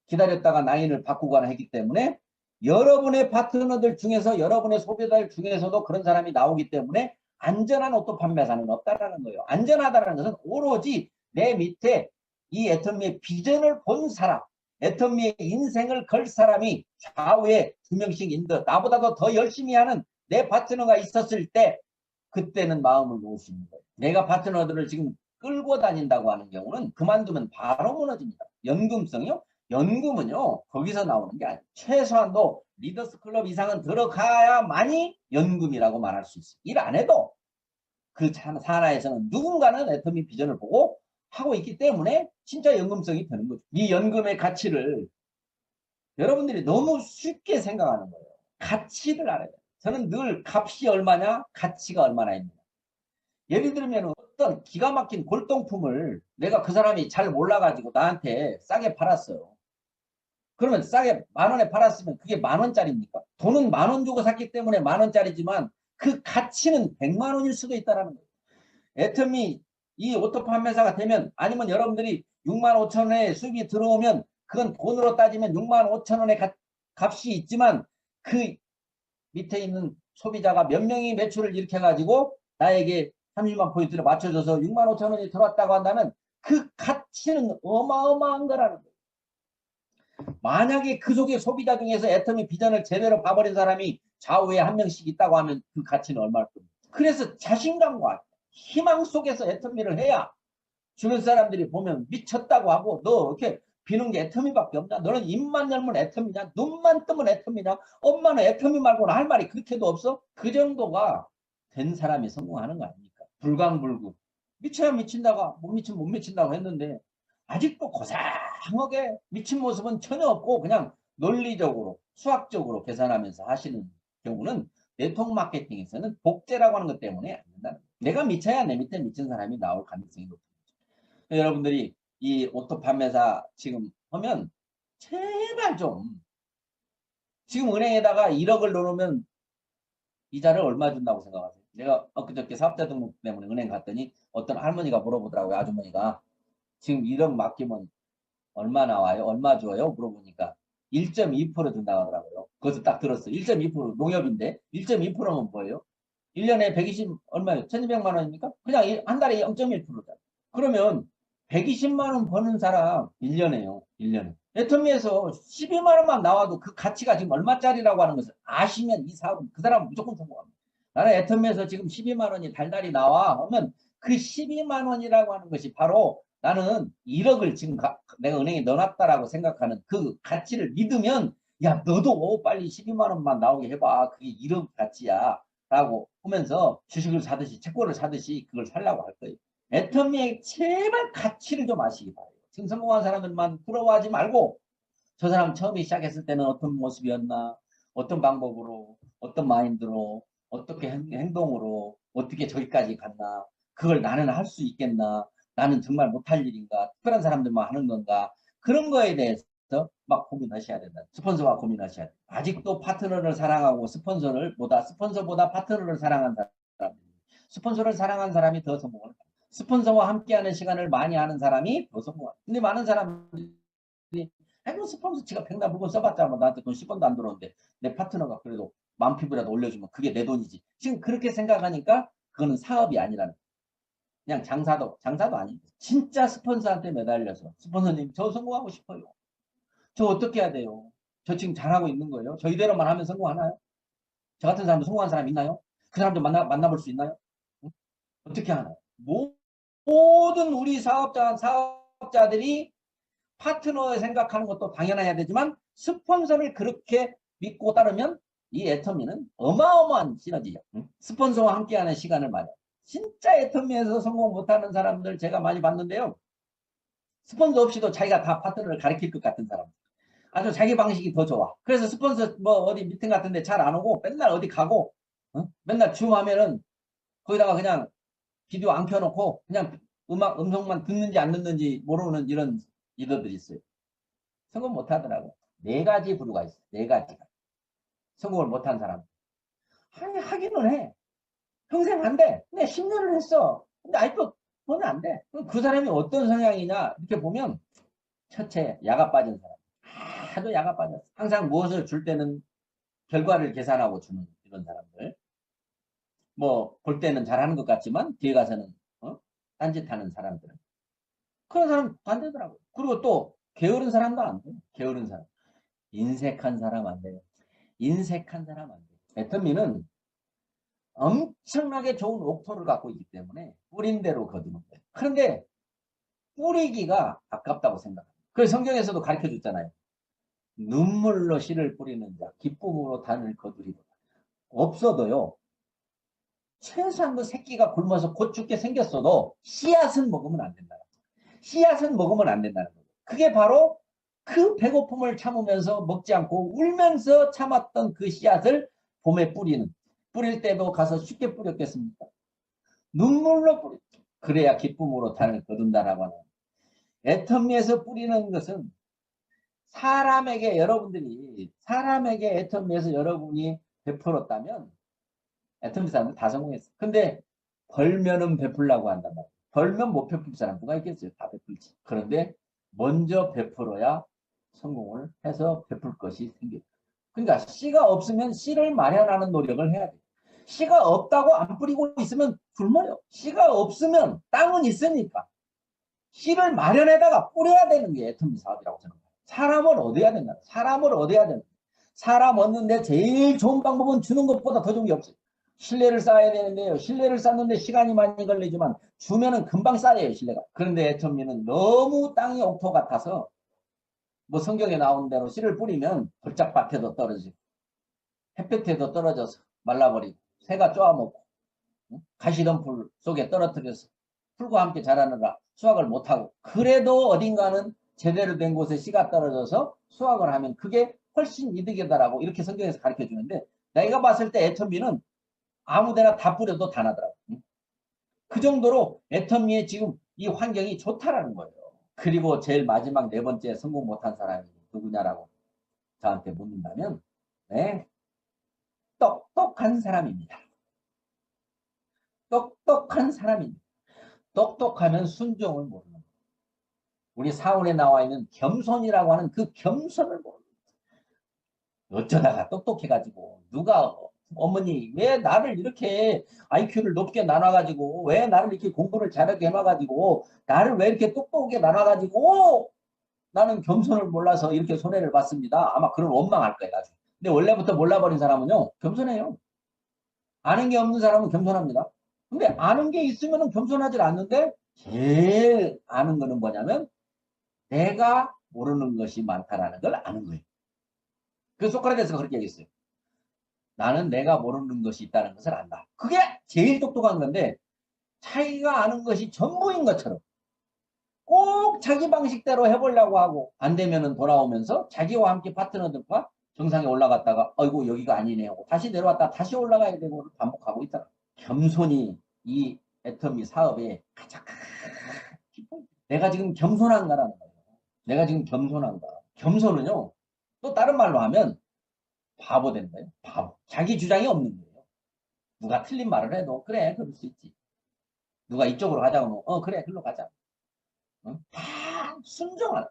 기다렸다가 나인을 바꾸거나 했기 때문에 여러분의 파트너들 중에서 여러분의 소비자들 중에서도 그런 사람이 나오기 때문에 안전한 오토 판매사는 없다라는 거예요. 안전하다는 것은 오로지 내 밑에 이 애터미의 비전을 본 사람, 애터미의 인생을 걸 사람이 좌우에 2명씩 있는 나보다도 더 열심히 하는 내 파트너가 있었을 때 그때는 마음을 놓을 수 있는 거예요. 내가 파트너들을 지금 끌고 다닌다고 하는 경우는 그만두면 바로 무너집니다. 연금성이요? 연금은요 거기서 나오는 게 아니에요. 최소한도 리더스 클럽 이상은 들어가야만이 연금이라고 말할 수 있어요. 일 안 해도 그 산하에서는 누군가는 애터미 비전을 보고 하고 있기 때문에 진짜 연금성이 되는 거죠. 이 연금의 가치를 여러분들이 너무 쉽게 생각하는 거예요. 가치를 알아야 돼요. 저는 늘 값이 얼마냐 가치가 얼마나 있느냐. 예를 들면 어떤 기가 막힌 골동품을 내가 그 사람이 잘 몰라가지고 나한테 싸게 팔았어요. 그러면 싸게 10,000원에 팔았으면 그게 10,000원짜리입니까? 돈은 10,000원 주고 샀기 때문에 10,000원짜리지만 그 가치는 100만 원일 수도 있다는 거예요. 애터미 이 오토 판매사가 되면 아니면 여러분들이 65,000원에 수입이 들어오면 그건 돈으로 따지면 65,000원의 값이 있지만 그 밑에 있는 소비자가 몇 명이 매출을 일으켜가지고 나에게 30만 포인트를 맞춰줘서 65,000원이 들어왔다고 한다면 그 가치는 어마어마한 거라는 거예요. 만약에 그 속에 소비자 중에서 애터미 비전을 제대로 봐버린 사람이 좌우에 한 명씩 있다고 하면 그 가치는 얼마일 겁니까? 그래서 자신감과 희망 속에서 애터미를 해야 주변 사람들이 보면 미쳤다고 하고 너 이렇게 비는 게 애터미밖에 없냐? 너는 입만 열면 애터미냐? 눈만 뜨면 애터미냐? 엄마는 애터미 말고는 할 말이 그렇게도 없어? 그 정도가 된 사람이 성공하는 거 아닙니까? 불광불급. 미쳐야 미친다고 못 미치면 못 미친다고 했는데 아직도 고상하게 미친 모습은 전혀 없고 그냥 논리적으로 수학적으로 계산하면서 하시는 경우는 네트워크 마케팅에서는 복제라고 하는 것 때문에 안 된다는 거예요. 내가 미쳐야 내 밑에 미친 사람이 나올 가능성이 높은 거죠. 여러분들이 이 오토 판매사 지금 하면 제발 좀 지금 은행에다가 1억을 넣으면 이자를 얼마 준다고 생각하세요? 내가 엊그저께 사업자 등록 때문에 은행 갔더니 어떤 할머니가 물어보더라고요. 아주머니가 지금 1억 맡기면 얼마 나와요? 얼마 줘요? 물어보니까 1.2% 준다고 하더라고요. 그것도 딱 들었어요. 1.2% 농협인데 1.2%면 뭐예요? 1년에 120 얼마예요? 1,200만 원입니까? 그냥 한 달에 0.1%잖아요. 그러면 120만 원 버는 사람 1년에요. 1년에. 애터미에서 12만 원만 나와도 그 가치가 지금 얼마짜리라고 하는 것을 아시면 이 사업은 그 사람은 무조건 성공합니다. 나는 애터미에서 지금 12만 원이 달달이 나와 하면 그 12만 원이라고 하는 것이 바로 나는 1억을 지금 내가 은행에 넣어놨다라고 생각하는 그 가치를 믿으면 야 너도 빨리 12만 원만 나오게 해봐. 그게 1억 가치야. 라고 하면서 주식을 사듯이 채권을 사듯이 그걸 살라고 할 거예요. 애터미의 제발 가치를 좀 아시기 바라요. 지금 성공한 사람들만 부러워하지 말고 저 사람 처음에 시작했을 때는 어떤 모습이었나 어떤 방법으로 어떤 마인드로 어떻게 행동으로 어떻게 저기까지 갔나 그걸 나는 할 수 있겠나 나는 정말 못할 일인가 특별한 사람들만 하는 건가 그런 거에 대해서 막 고민하셔야 된다. 스폰서와 고민하셔야 된다. 아직도 파트너를 사랑하고 스폰서보다 파트너를 사랑한 사람 스폰서를 사랑한 사람이 더 성공을 합니다. 스폰서와 함께하는 시간을 많이 하는 사람이 더 성공합니다. 근데 많은 사람들이 아이고 스폰서 지가 백날 물건 써봤자 뭐 나한테 돈 10원도 안 들어오는데 내 파트너가 그래도 만 피부라도 올려주면 그게 내 돈이지. 지금 그렇게 생각하니까 그거는 사업이 아니라는 거예요. 그냥 장사도 아닙니다. 진짜 스폰서한테 매달려서 스폰서님 저 성공하고 싶어요. 저 어떻게 해야 돼요? 저 지금 잘하고 있는 거예요? 저 이대로만 하면 성공하나요? 저 같은 사람도 성공한 사람 있나요? 그 사람도 만나볼 수 있나요? 응? 어떻게 하나요? 모든 우리 사업자들이 파트너에 생각하는 것도 당연해야 되지만 스폰서를 그렇게 믿고 따르면 이 애터미는 어마어마한 시너지죠. 응? 스폰서와 함께하는 시간을 말이야. 진짜 애터미에서 성공 못하는 사람들 제가 많이 봤는데요. 스폰서 없이도 자기가 다 파트너를 가르칠 것 같은 사람. 아주 자기 방식이 더 좋아. 그래서 스폰서 뭐 어디 미팅 같은데 잘 안 오고 맨날 어디 가고 맨날 줌하면은 거기다가 그냥 비디오 안 켜놓고 그냥 음성만 듣는지 안 듣는지 모르는 이런 리더들이 있어요. 성공 못 하더라고. 네 가지 부류가 있어요. 네 가지가. 성공을 못한 사람. 아니, 하기는 해. 평생 안 돼. 근데 10년을 했어. 근데 아직도 그건 안 돼. 그 사람이 어떤 성향이냐 이렇게 보면 첫째 야가 빠진 사람. 하도 야가 빠졌어. 항상 무엇을 줄 때는 결과를 계산하고 주는 이런 사람들. 뭐 볼 때는 잘하는 것 같지만 뒤에 가서는 딴짓하는 사람들. 그런 사람 안 되더라고요. 그리고 또 게으른 사람도 안 돼요. 게으른 사람. 인색한 사람 안 돼요. 인색한 사람 안 돼요. 애터미는 엄청나게 좋은 옥토를 갖고 있기 때문에 뿌린 대로 거두는 거예요. 그런데 뿌리기가 아깝다고 생각합니다. 그래서 성경에서도 가르쳐 줬잖아요. 눈물로 씨를 뿌리는 자, 기쁨으로 단을 거두리로다. 없어도요. 최소한 그 새끼가 굶어서 곧 죽게 생겼어도 씨앗은 먹으면 안 된다. 씨앗은 먹으면 안 된다는 거예요. 그게 바로 그 배고픔을 참으면서 먹지 않고 울면서 참았던 그 씨앗을 봄에 뿌릴 때도 가서 쉽게 뿌렸겠습니까? 눈물로 뿌리. 그래야 기쁨으로 단을 거둔다라고 하는. 애터미에서 뿌리는 것은 사람에게 애터미에서 여러분이 베풀었다면 애터미 사람은 다 성공했어. 근데 벌면은 베풀라고 한단 말이야. 벌면 못 베풀 사람 누가 있겠어요? 다 베풀지. 그런데 먼저 베풀어야 성공을 해서 베풀 것이 생겨. 그러니까 씨가 없으면 씨를 마련하는 노력을 해야 돼. 씨가 없다고 안 뿌리고 있으면 굶어요. 씨가 없으면 땅은 있으니까 씨를 마련해다가 뿌려야 되는 게 애터미 사업이라고 생각해요. 사람을 얻어야 된다. 사람을 얻어야 된다. 사람 얻는데 제일 좋은 방법은 주는 것보다 더 좋은 게 없어요. 신뢰를 쌓아야 되는데요. 신뢰를 쌓는데 시간이 많이 걸리지만 주면은 금방 쌓여요, 신뢰가. 그런데 애터미는 너무 땅이 옥토 같아서 뭐 성경에 나온 대로 씨를 뿌리면 벌짝밭에도 떨어지고 햇볕에도 떨어져서 말라버리고 새가 쪼아먹고 가시덤불 속에 떨어뜨려서 풀과 함께 자라느라 수확을 못하고 그래도 어딘가는 제대로 된 곳에 씨가 떨어져서 수확을 하면 그게 훨씬 이득이다라고 이렇게 성경에서 가르쳐 주는데 내가 봤을 때 애터미는 아무데나 다 뿌려도 다 나더라고. 그 정도로 애터미의 지금 이 환경이 좋다라는 거예요. 그리고 제일 마지막 네 번째 성공 못한 사람이 누구냐라고 저한테 묻는다면 네, 똑똑한 사람입니다. 똑똑한 사람입니다. 똑똑하면 순종을 모르는 거예요. 우리 사원에 나와 있는 겸손이라고 하는 그 겸손을 모르는 거예요. 어쩌다가 똑똑해가지고 누가 어머니 왜 나를 이렇게 IQ를 높게 나눠가지고 왜 나를 이렇게 공부를 잘하게 해놔가지고 나를 왜 이렇게 똑똑하게 나눠가지고 나는 겸손을 몰라서 이렇게 손해를 봤습니다. 아마 그런 원망할 거예요. 나중에. 근데 원래부터 몰라버린 사람은요 겸손해요. 아는 게 없는 사람은 겸손합니다. 근데 아는 게 있으면 겸손하지 않는데 제일 아는 거는 뭐냐면 내가 모르는 것이 많다라는 걸 아는 거예요. 그 소크라테스가 그렇게 얘기했어요. 나는 내가 모르는 것이 있다는 것을 안다. 그게 제일 똑똑한 건데 자기가 아는 것이 전부인 것처럼 꼭 자기 방식대로 해보려고 하고 안 되면은 돌아오면서 자기와 함께 파트너들과 정상에 올라갔다가 아이고 여기가 아니네 하고 다시 내려왔다 다시 올라가야 되고 반복하고 있더라. 겸손이 이 애터미 사업의 가장 큰 내가 지금 겸손한가라는 거예요. 내가 지금 겸손한가. 겸손은요. 또 다른 말로 하면 바보 된다요. 바보. 자기 주장이 없는 거예요. 누가 틀린 말을 해도 그래 그럴 수 있지. 누가 이쪽으로 가자고 하면 그래 글로 가자. 다 순종하는.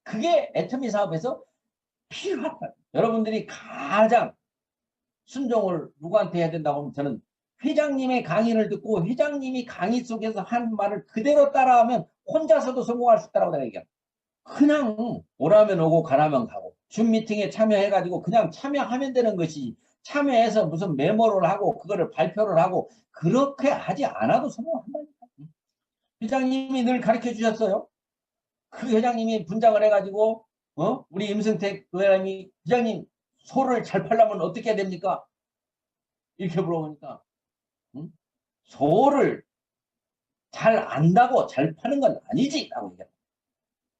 그게 애터미 사업에서 필요하다. 여러분들이 가장 순종을 누구한테 해야 된다고 하면 저는 회장님의 강의를 듣고 회장님이 강의 속에서 한 말을 그대로 따라하면 혼자서도 성공할 수 있다고 내가 얘기합니다. 그냥 오라면 오고 가라면 가고 줌 미팅에 참여해가지고 그냥 참여하면 되는 것이 참여해서 무슨 메모를 하고 그거를 발표를 하고 그렇게 하지 않아도 성공한다니까. 회장님이 늘 가르쳐 주셨어요. 그 회장님이 분장을 해가지고 우리 임승택 회장님이 회장님 소를 잘 팔려면 어떻게 해야 됩니까? 이렇게 물어보니까 소를 잘 안다고 잘 파는 건 아니지 라고 얘기합니다.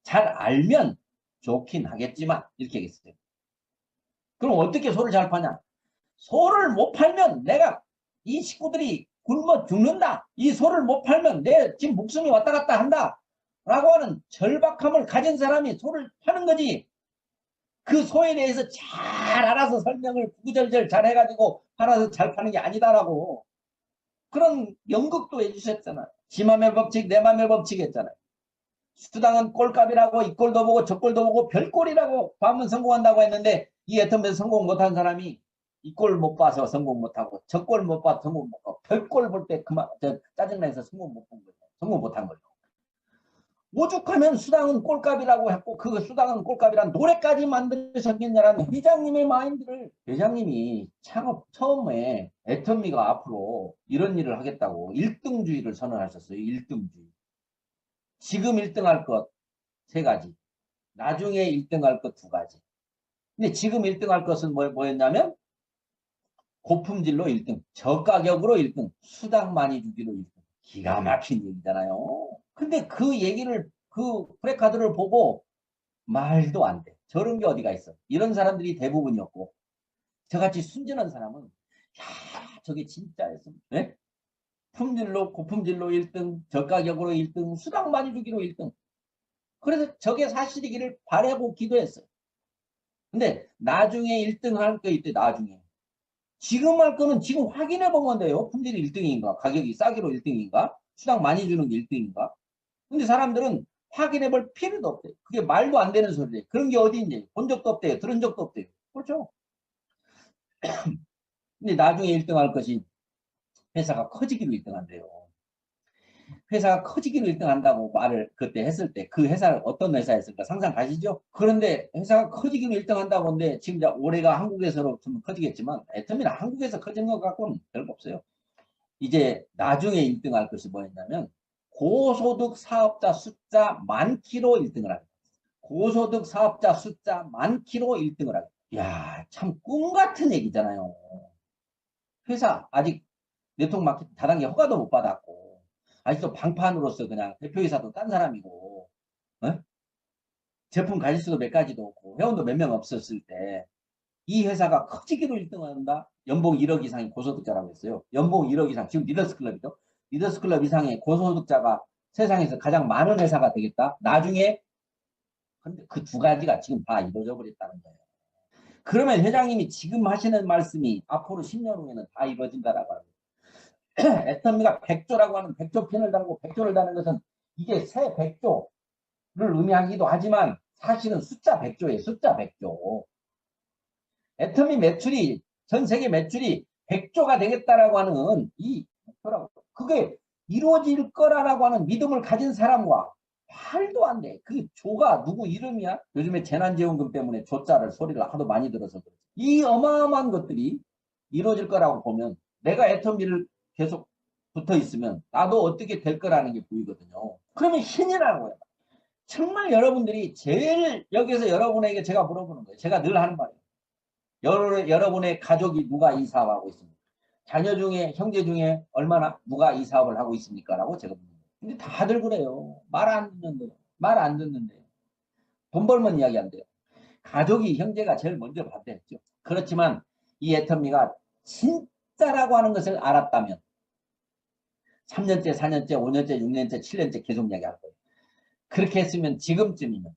잘 알면 좋긴 하겠지만 이렇게 얘기했어요. 그럼 어떻게 소를 잘 파냐? 소를 못 팔면 내가 이 식구들이 굶어 죽는다. 이 소를 못 팔면 내 지금 목숨이 왔다 갔다 한다. 라고 하는 절박함을 가진 사람이 소를 파는 거지. 그 소에 대해서 잘 알아서 설명을 구구절절 잘 해가지고 알아서 잘 파는 게 아니다라고. 그런 연극도 해주셨잖아요. 지 맘의 법칙, 내 맘의 법칙 했잖아요. 수당은 꼴값이라고 이 꼴도 보고 저 꼴도 보고 별꼴이라고 봐면 성공한다고 했는데 이 애터미에서 성공 못한 사람이 이 꼴 못 봐서 성공 못하고 저 꼴 못 봐서 성공 못하고 별꼴 볼 때 그만 짜증나서 성공 못 본 거예요. 성공 못한 거예요. 오죽하면 수당은 꼴값이라고 했고 그 수당은 꼴값이란 노래까지 만드셨겠냐라는 회장님의 마인드를 회장님이 창업 처음에 애터미가 앞으로 이런 일을 하겠다고 1등주의를 선언하셨어요. 1등주의. 지금 1등 할 것 3가지. 나중에 1등 할 것 2가지. 근데 지금 1등 할 것은 뭐였냐면 고품질로 1등, 저가격으로 1등, 수당 많이 주기로 1등. 기가 막힌 얘기잖아요. 근데 그 얘기를 그 프레카드를 보고 말도 안 돼. 저런 게 어디가 있어. 이런 사람들이 대부분이었고 저같이 순진한 사람은 야 저게 진짜였어. 네? 품질로 고품질로 1등, 저가격으로 1등, 수당 많이 주기로 1등. 그래서 저게 사실이기를 바라고 기도했어요. 근데 나중에 1등 할 거 있대. 나중에. 지금 할 거는 지금 확인해 보면 돼요. 품질이 1등인가, 가격이 싸기로 1등인가, 수당 많이 주는 게 1등인가. 근데 사람들은 확인해 볼 필요도 없대요. 그게 말도 안 되는 소리예요. 그런 게 어디 있냐. 본 적도 없대요. 들은 적도 없대요. 그렇죠? 근데 나중에 1등 할 것이 회사가 커지기로 1등 한대요. 회사가 커지기로 1등 한다고 말을 그때 했을 때 그 회사를 어떤 회사였을까 상상 가시죠? 그런데 회사가 커지기로 1등 한다고 하는데 지금 이제 올해가 한국에서로 좀 커지겠지만 애터미는 한국에서 커진 것 갖고는 별거 없어요. 이제 나중에 1등 할 것이 뭐였냐면 고소득 사업자 숫자 많기로 1등을 하겠다. 고소득 사업자 숫자 많기로 1등을 하겠다. 이야, 참 꿈 같은 얘기잖아요. 회사 아직 네트워크 마케팅 다단계 허가도 못 받았고 아직도 방판으로서 그냥 대표이사도 딴 사람이고 어? 제품 가짓수도 몇 가지도 없고 회원도 몇 명 없었을 때 이 회사가 커지기로 1등을 한다. 연봉 1억 이상의 고소득자라고 했어요. 연봉 1억 이상. 지금 리더스클럽이죠. 리더스클럽 이상의 고소득자가 세상에서 가장 많은 회사가 되겠다. 나중에 근데 그 2가지가 지금 다 이루어져 버렸다는 거예요. 그러면 회장님이 지금 하시는 말씀이 앞으로 10년 후에는 다 이루어진다라고 하는 거예요. 애터미가 100조라고 하는 100조 펜을 달고 100조를 다는 것은 이게 새 100조를 의미하기도 하지만 사실은 숫자 100조예요. 숫자 100조. 애터미 매출이 전 세계 매출이 100조가 되겠다라고 하는 이 목표라고 그게 이루어질 거라고 하는 믿음을 가진 사람과 말도 안 돼. 그 조가 누구 이름이야? 요즘에 재난지원금 때문에 조자를 소리를 하도 많이 들어서 그렇지. 이 어마어마한 것들이 이루어질 거라고 보면 내가 애터미를 계속 붙어 있으면 나도 어떻게 될 거라는 게 보이거든요. 그러면 신이 나는 거야. 정말 여러분들이 제일 여기서 여러분에게 제가 물어보는 거예요. 제가 늘 하는 말이에요. 여러분의 가족이 누가 이 사업하고 있습니까? 자녀 중에 형제 중에 얼마나 누가 이 사업을 하고 있습니까? 라고 제가 묻는 거예요. 근데 다들 그래요. 말 안 듣는데요. 말 안 듣는데요. 돈 벌면 이야기 안 돼요. 가족이 형제가 제일 먼저 반대했죠. 그렇지만 이 애터미가 진짜라고 하는 것을 알았다면 3년째, 4년째, 5년째, 6년째, 7년째 계속 이야기할 거예요. 그렇게 했으면 지금쯤이면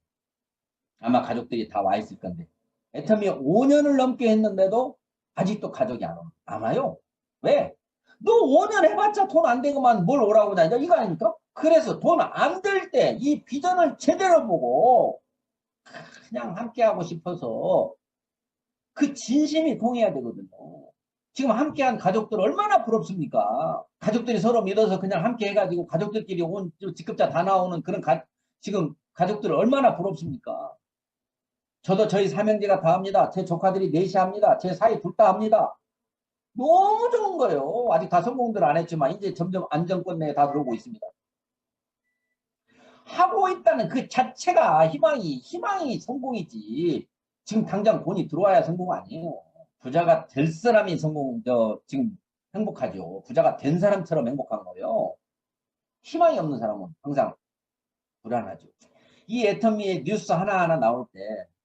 아마 가족들이 다 와 있을 건데 애터미 5년을 넘게 했는데도 아직도 가족이 안 와요. 왜? 너 5년 해봤자 돈 안 되고만 뭘 오라고 다니냐 이거 아닙니까? 그래서 돈 안 들 때 이 비전을 제대로 보고 그냥 함께하고 싶어서 그 진심이 통해야 되거든요. 지금 함께한 가족들 얼마나 부럽습니까? 가족들이 서로 믿어서 그냥 함께 해가지고 가족들끼리 온 직급자 다 나오는 그런 지금 가족들 얼마나 부럽습니까? 저도 저희 삼형제가 다 합니다. 제 조카들이 넷이 합니다. 제 사이 둘 다 합니다. 너무 좋은 거예요. 아직 다 성공들 안 했지만 이제 점점 안정권 내에 다 들어오고 있습니다. 하고 있다는 그 자체가 희망이 성공이지. 지금 당장 돈이 들어와야 성공 아니에요. 부자가 될 사람이 지금 행복하죠. 부자가 된 사람처럼 행복한 거예요. 희망이 없는 사람은 항상 불안하죠. 이 애터미의 뉴스 하나하나 나올 때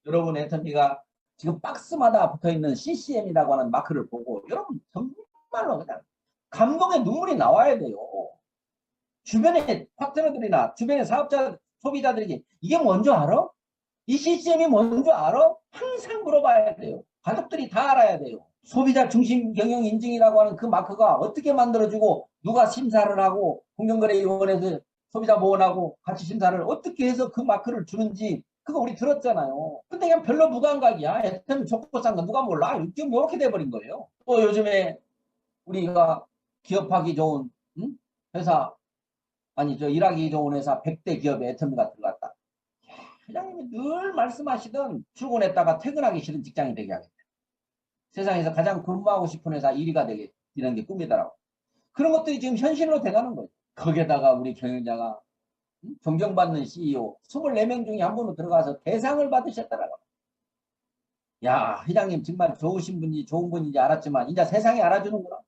여러분 애터미가 지금 박스마다 붙어있는 CCM이라고 하는 마크를 보고 여러분 정말로 그냥 감동의 눈물이 나와야 돼요. 주변의 파트너들이나 주변의 사업자, 소비자들이 이게 뭔지 알아? 이 CCM이 뭔지 알아? 항상 물어봐야 돼요. 가족들이 다 알아야 돼요. 소비자 중심 경영 인증이라고 하는 그 마크가 어떻게 만들어지고 누가 심사를 하고 공정거래위원회에서 소비자보호원하고 같이 심사를 어떻게 해서 그 마크를 주는지 그거 우리 들었잖아요. 근데 그냥 별로 무감각이야. 애터미 좋고 싼 거 누가 몰라. 지금 이렇게 돼버린 거예요. 또 요즘에 우리가 기업하기 좋은 회사 아니 저 일하기 좋은 회사 100대 기업에 애터미가 들어갔다. 회장님이 늘 말씀하시던 출근했다가 퇴근하기 싫은 직장이 되게 하겠다. 세상에서 가장 근무하고 싶은 회사 1위가 되게 이런 게 꿈이더라고. 그런 것들이 지금 현실로 돼가는 거예요. 거기에다가 우리 경영자가 존경받는 CEO 24명 중에 한 분으로 들어가서 대상을 받으셨더라고. 야, 회장님 정말 좋으신 분이 좋은 분인지 알았지만 이제 세상이 알아주는구나.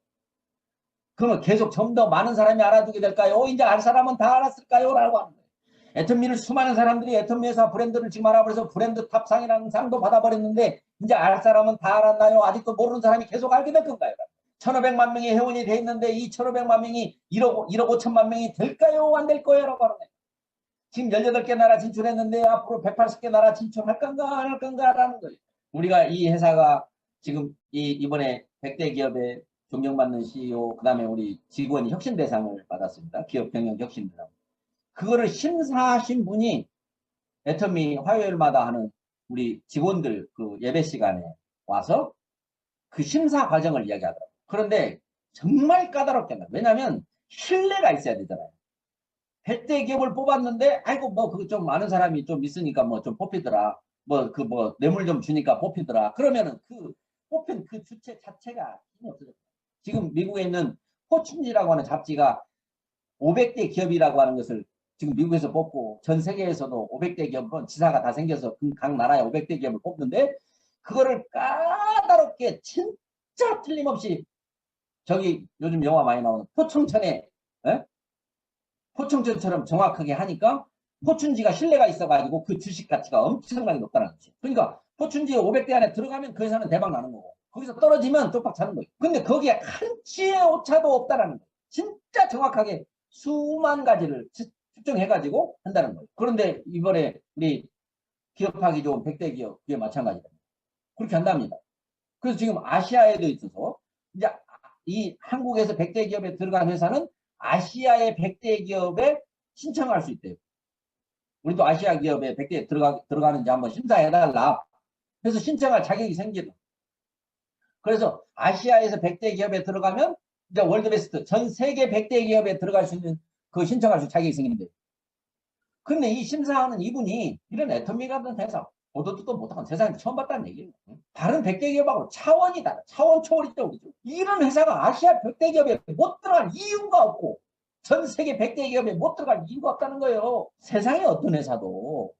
그러면 계속 좀 더 많은 사람이 알아주게 될까요? 이제 알 사람은 다 알았을까요? 라고 하는 거예요. 애터미를 수많은 사람들이 애터미 회사 브랜드를 지금 알아버려서 브랜드 탑상이라는 상도 받아버렸는데 이제 알 사람은 다 알았나요? 아직도 모르는 사람이 계속 알게 될 건가요? 1,500만 명의 회원이 돼 있는데 이 1,500만 명이 1억 5천만 명이 될까요? 안 될 거예요? 라고 하는 거예요. 지금 18개 나라 진출했는데 앞으로 180개 나라 진출할 건가 안 할 건가 라는 거예요. 우리가 이 회사가 지금 이번에 100대 기업에 존경받는 CEO 그 다음에 우리 직원이 혁신대상을 받았습니다. 기업 경영 혁신대상. 그거를 심사하신 분이 애터미 화요일마다 하는 우리 직원들 그 예배 시간에 와서 그 심사 과정을 이야기하더라고요. 그런데 정말 까다롭게 하는 거예요. 왜냐하면 신뢰가 있어야 되잖아요. 100대 기업을 뽑았는데 아이고 뭐 그거 좀 많은 사람이 좀 있으니까 뭐 좀 뽑히더라. 뭐 뇌물 좀 주니까 뽑히더라. 그러면은 그 뽑힌 그 주체 자체가 힘이 없어졌어요. 지금 미국에 있는 포춘지라고 하는 잡지가 500대 기업이라고 하는 것을 지금 미국에서 뽑고 전 세계에서도 500대 기업은 지사가 다 생겨서 각 나라에 500대 기업을 뽑는데 그거를 까다롭게 진짜 틀림없이 저기 요즘 영화 많이 나오는 포청천에 포청천처럼 정확하게 하니까 포춘지가 신뢰가 있어가지고 그 주식 가치가 엄청나게 높다는 거지. 그러니까 포춘지 500대 안에 들어가면 그 회사는 대박 나는 거고 거기서 떨어지면 쪽박 차는 거예요. 근데 거기에 한치의 오차도 없다라는 거예요. 진짜 정확하게 수만 가지를 측정해가지고 한다는 거예요. 그런데 이번에 우리 기업하기 좋은 100대 기업 그게 마찬가지다. 그렇게 한답니다. 그래서 지금 아시아에도 있어서 이제 이 한국에서 100대 기업에 들어간 회사는 아시아의 100대 기업에 신청할 수 있대요. 우리도 아시아 기업에 100대 들어가는지 한번 심사해달라. 그래서 신청할 자격이 생기다. 그래서 아시아에서 100대 기업에 들어가면 이제 월드베스트 전 세계 100대 기업에 들어갈 수 있는 그 신청할 수 자격이 생긴대요. 근데 이 심사하는 이분이 이런 애터미 같은 회사 보도도 못하고 세상에 처음 봤다는 얘기예요. 다른 100대 기업하고 차원이 다르다. 차원 초월이죠. 그죠? 이런 회사가 아시아 100대 기업에 못 들어갈 이유가 없고 전 세계 100대 기업에 못 들어갈 이유가 없다는 거예요. 세상에 어떤 회사도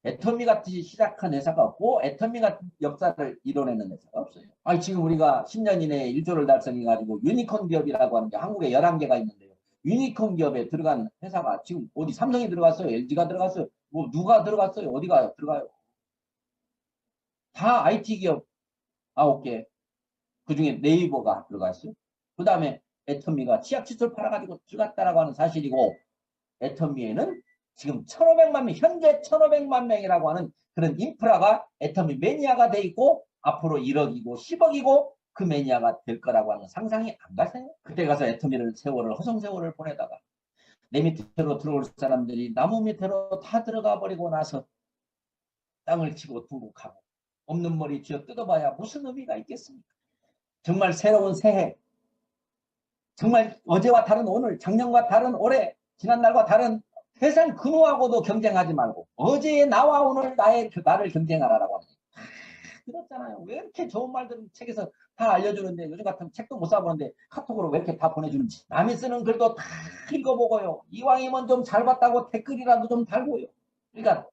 애터미 같이 시작한 회사가 없고 애터미 같은 역사를 이뤄내는 회사가 없어요. 아니 지금 우리가 10년 이내에 1조를 달성해가지고 유니콘 기업이라고 하는 게 한국에 11개가 있는데요. 유니콘 기업에 들어간 회사가 지금 어디 삼성이 들어갔어요? LG가 들어갔어요? 뭐 누가 들어갔어요? 어디가 들어가요? 다 IT 기업 9개. 그중에 네이버가 들어갔어요. 그 다음에 애터미가 치약 칫솔 팔아가지고 들어갔다라고 하는 사실이고 애터미에는 지금 1,500만 명, 현재 1,500만 명이라고 하는 그런 인프라가 애터미 매니아가 돼 있고 앞으로 1억이고 10억이고 그 매니아가 될 거라고 하는 상상이 안 가세요? 그때 가서 애터미를 세월을 허송세월을 보내다가 내 밑으로 들어올 사람들이 나무 밑으로 다 들어가 버리고 나서 땅을 치고 둥국하고 없는 머리 쥐어 뜯어봐야 무슨 의미가 있겠습니까? 정말 새로운 새해, 정말 어제와 다른 오늘, 작년과 다른 올해, 지난날과 다른 세상 근호하고도 경쟁하지 말고 어제의 나와 오늘 나를 경쟁하라라고 하는 거예요. 들었잖아요. 왜 이렇게 좋은 말들은 책에서 다 알려주는데 요즘 같은 책도 못 사보는데 카톡으로 왜 이렇게 다 보내주는지. 남이 쓰는 글도 다 읽어보고요. 이왕이면 좀 잘 봤다고 댓글이라도 좀 달고요. 그러니까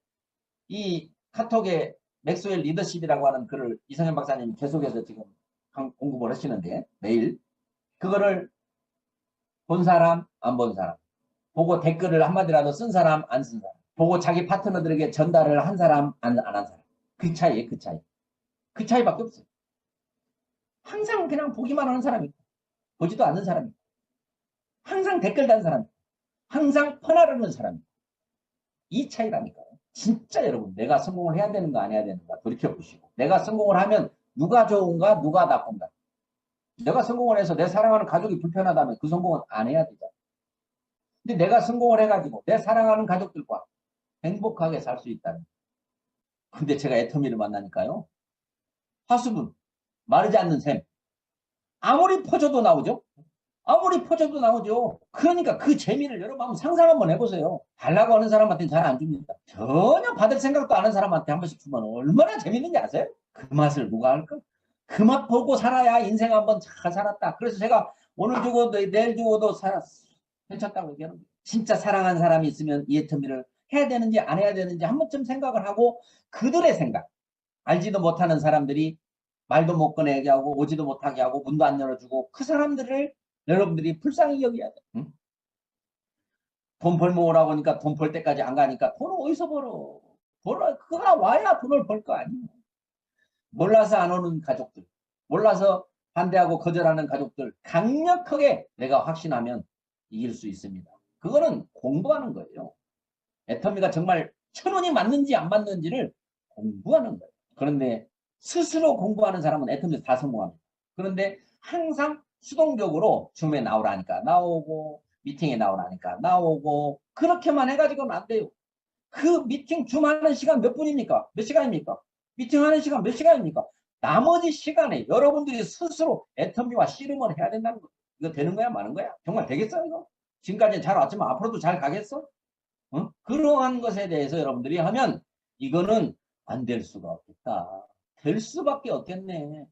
이 카톡에 맥스웰 리더십이라고 하는 글을 이성현 박사님이 계속해서 지금 공급을 하시는데 매일 그거를 본 사람 안 본 사람 보고 댓글을 한마디라도 쓴 사람 안 쓴 사람 보고 자기 파트너들에게 전달을 한 사람 안 한 사람 그 차이에 그 차이. 그 차이밖에 없어요. 항상 그냥 보기만 하는 사람이 있고 보지도 않는 사람이 있고 항상 댓글 단 사람이 있고 항상 퍼나르는 사람이 있고 이 차이라니까요. 진짜 여러분 내가 성공을 해야 되는가 안 해야 되는가 돌이켜보시고 내가 성공을 하면 누가 좋은가 누가 나쁜가. 내가 성공을 해서 내 사랑하는 가족이 불편하다면 그 성공은 안 해야 되잖아. 근데 내가 성공을 해가지고 내 사랑하는 가족들과 행복하게 살 수 있다는. 근데 제가 애터미를 만나니까요. 화수분, 마르지 않는 샘. 아무리 퍼져도 나오죠. 아무리 퍼져도 나오죠. 그러니까 그 재미를 여러분 한번 상상 한번 해보세요. 달라고 하는 사람한테는 잘 안 줍니다. 전혀 받을 생각도 안 하는 사람한테 한 번씩 주면 얼마나 재밌는지 아세요? 그 맛을 누가 할까? 그 맛 보고 살아야 인생 한번 잘 살았다. 그래서 제가 오늘 죽어도 내일 죽어도 괜찮다고 얘기하는 거예요. 진짜 사랑하는 사람이 있으면 이 애터미를 해야 되는지 안 해야 되는지 한 번쯤 생각을 하고 그들의 생각, 알지도 못하는 사람들이 말도 못 꺼내게 하고 오지도 못하게 하고 문도 안 열어주고 그 사람들을 여러분들이 불쌍히 여겨야 돼. 응? 돈 벌모 오라고 하니까 돈 벌 때까지 안 가니까 돈을 어디서 벌어? 그가 와야 돈을 벌 거 아니야. 몰라서 안 오는 가족들, 몰라서 반대하고 거절하는 가족들 강력하게 내가 확신하면 이길 수 있습니다. 그거는 공부하는 거예요. 애터미가 정말 천원이 맞는지 안 맞는지를 공부하는 거예요. 그런데 스스로 공부하는 사람은 애터미에서 다 성공합니다. 그런데 항상 수동적으로 줌에 나오라니까 나오고 미팅에 나오라니까 나오고 그렇게만 해가지고는 안 돼요. 그 미팅 줌 하는 시간 몇 분입니까? 몇 시간입니까? 미팅 하는 시간 몇 시간입니까? 나머지 시간에 여러분들이 스스로 애터미와 씨름을 해야 된다는 거. 이거 되는 거야 마는 거야? 정말 되겠어 이거? 지금까지는 잘 왔지만 앞으로도 잘 가겠어? 어? 그러한 것에 대해서 여러분들이 하면 이거는 안 될 수가 없겠다. 될 수밖에 없겠네.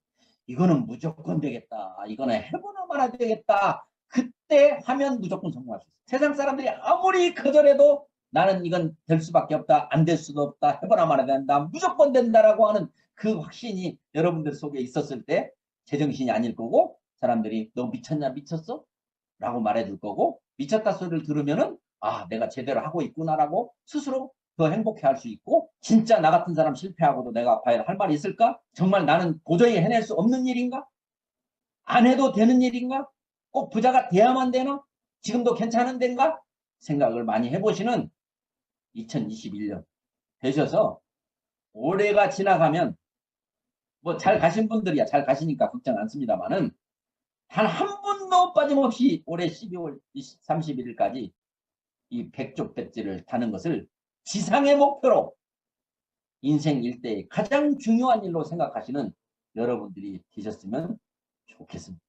이거는 무조건 되겠다. 이거는 해보나 마나 되겠다. 그때 하면 무조건 성공할 수 있어. 세상 사람들이 아무리 거절해도 나는 이건 될 수밖에 없다. 안 될 수도 없다. 해보나 마나 된다. 무조건 된다라고 하는 그 확신이 여러분들 속에 있었을 때 제정신이 아닐 거고 사람들이 너 미쳤냐 미쳤어? 라고 말해줄 거고 미쳤다 소리를 들으면은 아 내가 제대로 하고 있구나라고 스스로 더 행복해할 수 있고 진짜 나 같은 사람 실패하고도 내가 과연 할 말이 있을까? 정말 나는 도저히 해낼 수 없는 일인가? 안 해도 되는 일인가? 꼭 부자가 돼야만 되나? 지금도 괜찮은 데인가? 생각을 많이 해보시는 2021년 되셔서 올해가 지나가면 뭐 잘 가신 분들이야 잘 가시니까 걱정 않습니다만은 단 한 분도 빠짐없이 올해 12월 31일까지 이 백족 배지를 타는 것을 지상의 목표로 인생 일대의 가장 중요한 일로 생각하시는 여러분들이 계셨으면 좋겠습니다.